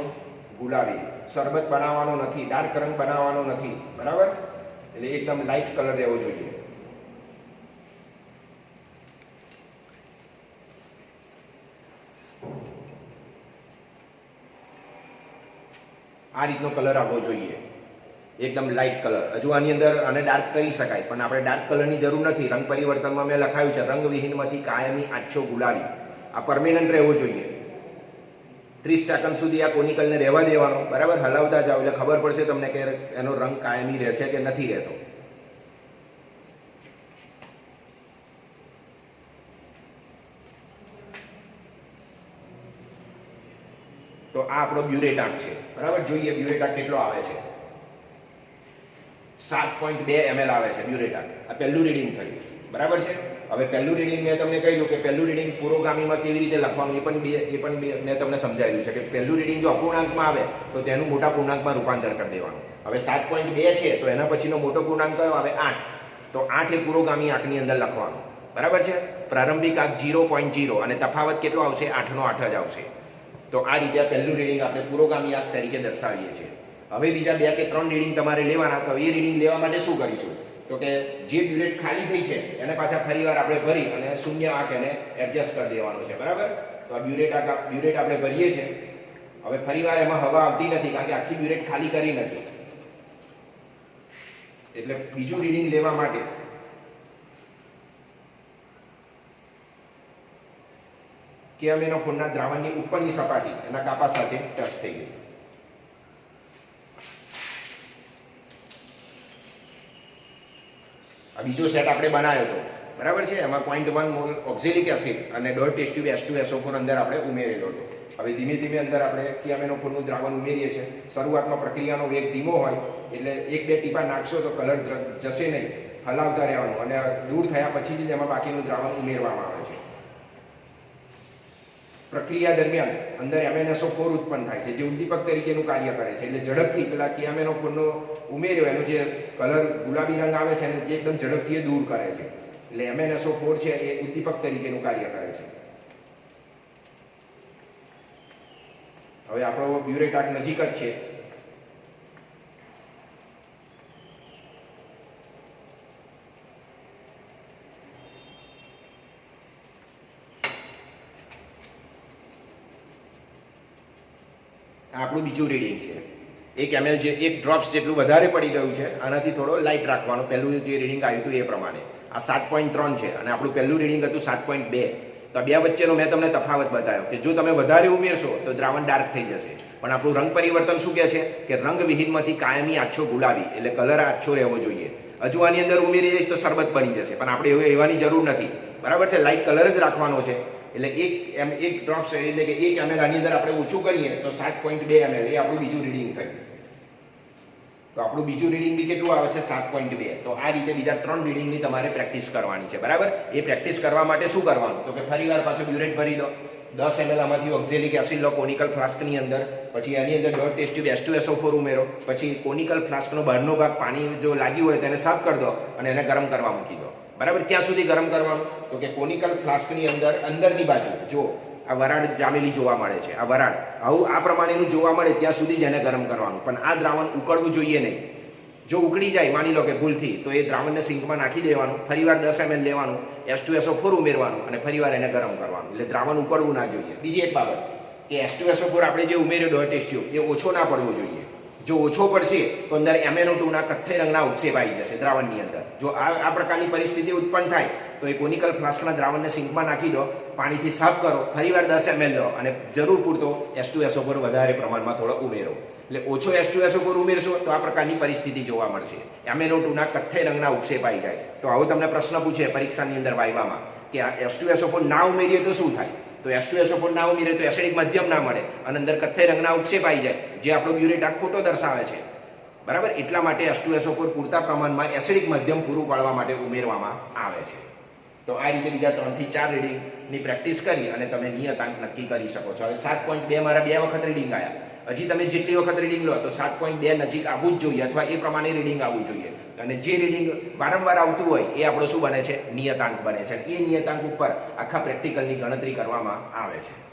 ગુલાબી. શરબત બનાવવાનો નથી, ડાર્ક રંગ બનાવવાનો નથી, બરાબર. એટલે એકદમ લાઇટ કલર રહેવો જોઈએ. આ રીતનો કલર આવવો જોઈએ, એકદમ લાઇટ કલર. હજુ આની અંદર આને ડાર્ક કરી શકાય, પણ આપણે ડાર્ક કલરની જરૂર નથી. રંગ પરિવર્તનમાં મેં લખાયું છે રંગવિહીનમાંથી કાયમી આછો ગુલાબી. આ પરમેનન્ટ રહેવો જોઈએ. 30 સેકન્ડ સુધી આ કોનિકલને રહેવા દેવાનો, બરાબર. હલાવતા જાઓ એટલે ખબર પડશે તમને કે એનો રંગ કાયમી રહે છે કે નથી રહેતો. તો આ આપણો બ્યુરેટાક છે, બરાબર. જોઈએ બ્યુરેટાક કેટલો આવે છે. 7.2 ml આવે છે બ્યુરેટાક. આ પહેલું રીડિંગ થયું, બરાબર છે. હવે પહેલું રીડિંગ મેં તમને કહ્યું કે પહેલું રીડિંગ પુરોગામીમાં કેવી રીતે લખવાનું એ પણ મેં તમને સમજાવ્યું છે કે પહેલું રીડિંગ જો અપૂર્ણાંકમાં આવે તો તેનું મોટા પૂર્ણાંકમાં રૂપાંતર કરી દેવાનું. હવે 7.2 છે તો એના પછીનો મોટો પૂર્ણાંક કયો આવે? 8. તો 8 એ પુરોગામી આંકની અંદર લખવાનું, બરાબર છે. પ્રારંભિક આંક 0.0 અને તફાવત કેટલો આવશે? 8નો 8 જ આવશે. તો આ રીતે પહેલું રીડિંગ આપણે પુરોગામી આંક તરીકે દર્શાવીએ છીએ. હવે બીજા 2 કે 3 રીડિંગ તમારે લેવાના. તો એ રીડિંગ લેવા માટે શું કરીશું તો કે જે બ્યુરેટ ખાલી થઈ છે એને પાછા ફરીવાર આપણે ભરી અને શૂન્ય આંક એને એડજસ્ટ કરી દેવાનો છે, બરાબર. તો આ બ્યુરેટ આપણે ભરીએ છીએ. હવે ફરીવાર એમાં હવા આવતી નથી કારણ કે આખી બ્યુરેટ ખાલી કરી નથી. એટલે બીજું રીડિંગ લેવા માટે કેમેનોફોનના દ્રાવણની ઉપરની સપાટી એના કાપા સાથે ટચ થઈ ગઈ. આ બીજો સેટ આપણે બનાવ્યો હતો, બરાબર છે. એમાં 0.1 મોલ ઓક્ઝેલિક એસિડ અને 1.5 ટેસ્ટ ટ્યુબ H2SO4 અંદર આપણે ઉમેરેલો હતો. હવે ધીમે ધીમે અંદર આપણે કેમેનોફોનનું દ્રાવણ ઉમેરીએ છીએ. શરૂઆતમાં પ્રક્રિયાનો વેગ ધીમો હોય એટલે 1-2 ટીપા નાખશો તો કલર જશે નહીં, હલાવતા રહેવાનું. અને દૂર થયા પછી જ એમાં બાકીનું દ્રાવણ ઉમેરવામાં આવે છે. પ્રક્રિયા દરમિયાન અંદર MnSO4 ઉત્પન્ન થાય છે જે ઉદ્દીપક તરીકેનું કાર્ય કરે છે. એટલે ઝડપથી પેલા કેમેનોફોનનો ઉમેર્યો એનો જે કલર ગુલાબી રંગ આવે છે એને એકદમ ઝડપથી એ દૂર કરે છે. એટલે MnSO4 છે એ ઉદ્દીપક તરીકેનું કાર્ય કરે છે. હવે આપણો બ્યુરેટાક નજીક જ છે. આપણું બીજું રીડિંગ છે. 1 ml જે 1 ડ્રોપ્સ જેટલું વધારે પડી ગયું છે. આનાથી થોડો લાઇટ રાખવાનો. પહેલું જે રીડિંગ આવ્યું હતું એ પ્રમાણે આ 7.3 છે અને આપણું પહેલું રીડિંગ હતું 7.2. તો આ બે વચ્ચેનો મેં તમને તફાવત બતાવ્યો કે જો તમે વધારે ઉમેરશો તો દ્રાવણ ડાર્ક થઈ જશે. પણ આપણું રંગ પરિવર્તન શું કહે છે કે રંગવિહીનમાંથી કાયમી આછો ગુલાબી, એટલે કલર આછો રહેવો જોઈએ. હજુ આની અંદર ઉમેરી જઈશ તો શરબત બની જશે, પણ આપણે એવાની જરૂર નથી, બરાબર છે. લાઇટ કલર જ રાખવાનો છે. એટલે 1 ડ્રોપ્સ એટલે કે 1 ml આની અંદર આપણે ઓછું કરીએ તો 7.2 ml એ આપણું બીજું રીડિંગ થયું. તો આપણું બીજું રીડિંગ બી કેટલું આવે છે? 7.2. તો આ રીતે બીજા 3 રીડિંગની તમારે પ્રેક્ટિસ કરવાની છે, બરાબર. એ પ્રેક્ટિસ કરવા માટે શું કરવાનું તો કે ફરીવાર પાછો બ્યુરેટ ભરી દો. 10 ml આમાંથી ઓક્ઝેલિક એસિડ લો કોનિકલ ફ્લાસ્કની અંદર. પછી એની અંદર 1.5 ટેસ્ટ ટ્યુબ H2SO4 ઉમેરો. પછી કોનિકલ ફ્લાસ્કનો બહારનો ભાગ પાણી જો લાગ્યું હોય તેને સાફ કરી દો અને એને ગરમ કરવા મૂકી દો, બરાબર. ક્યાં સુધી ગરમ કરવાનું તો કે કોનિકલ ફ્લાસ્કની અંદરની બાજુ જો આ વરાળ જામેલી જોવા મળે છે, આ વરાળ આવું આ પ્રમાણેનું જોવા મળે ત્યાં સુધી જ એને ગરમ કરવાનું. પણ આ દ્રાવણ ઉકળવું જોઈએ નહીં. જો ઉકળી જાય માની લો કે ભૂલથી તો એ દ્રાવણને સિંકમાં નાખી દેવાનું. ફરીવાર 10 ml લેવાનું, H2SO4 ઉમેરવાનું અને ફરીવાર એને ગરમ કરવાનું. એટલે દ્રાવણ ઉકળવું ના જોઈએ. બીજી એક બાબત કે H2SO4 આપણે જે ઉમેર્યો 1.5 ટેસ્ટ ટ્યુબ એ ઓછો ના પડવો જોઈએ. જો ઓછો પડશે તો અંદર MnO2ના કથ્થઈ રંગના ઉત્સેપ આવી જશે દ્રાવણની અંદર. જો આ પ્રકારની પરિસ્થિતિ ઉત્પન્ન થાય તો એ કોનિકલ ફ્લાસ્કના દ્રાવણને સિંકમાં નાખી દો, પાણીથી સાફ કરો, ફરીવાર 10 ml લો અને જરૂર પૂરતો H2SO4 વધારે પ્રમાણમાં થોડો ઉમેરો. એટલે ઓછો H2SO4 ઉમેરશો તો આ પ્રકારની પરિસ્થિતિ જોવા મળશે. MnO2ના કથ્થઈ રંગના ઉત્સેપ આવી જાય. તો આવો તમને પ્રશ્ન પૂછે પરીક્ષાની અંદર વાયવામાં કે આ H2SO4 ના ઉમેરીએ તો શું થાય? તો H2SO4 ના ઉમેરે તો એસિડિક મધ્યમ ના મળે અને અંદર કથ્થઈ રંગના ઉત્ક્ષેપ આવી જાય, જે આપણો બ્યુરેટ ખોટો દર્શાવે છે. બરાબર, એટલા માટે H2SO4 પૂરતા પ્રમાણમાં એસિડિક મધ્યમ પૂરું પાડવા માટે ઉમેરવામાં આવે છે. તો આ રીતે બીજા 3 થી 4 રીડિંગની પ્રેક્ટિસ કરી અને તમે નિયતાંક નક્કી કરી શકો છો. હવે 7.2 મારા 2 વખત રીડિંગ આવ્યા, હજી તમે જેટલી વખત રીડિંગ લો તો 7.2 નજીક આવવું જ જોઈએ અથવા એ પ્રમાણે રીડિંગ આવવું જોઈએ. અને જે રીડિંગ વારંવાર આવતું હોય એ આપણો શું બને છે? નિયતાંક બને છે. એ નિયતાંક ઉપર આખા પ્રેક્ટિકલની ગણતરી કરવામાં આવે છે.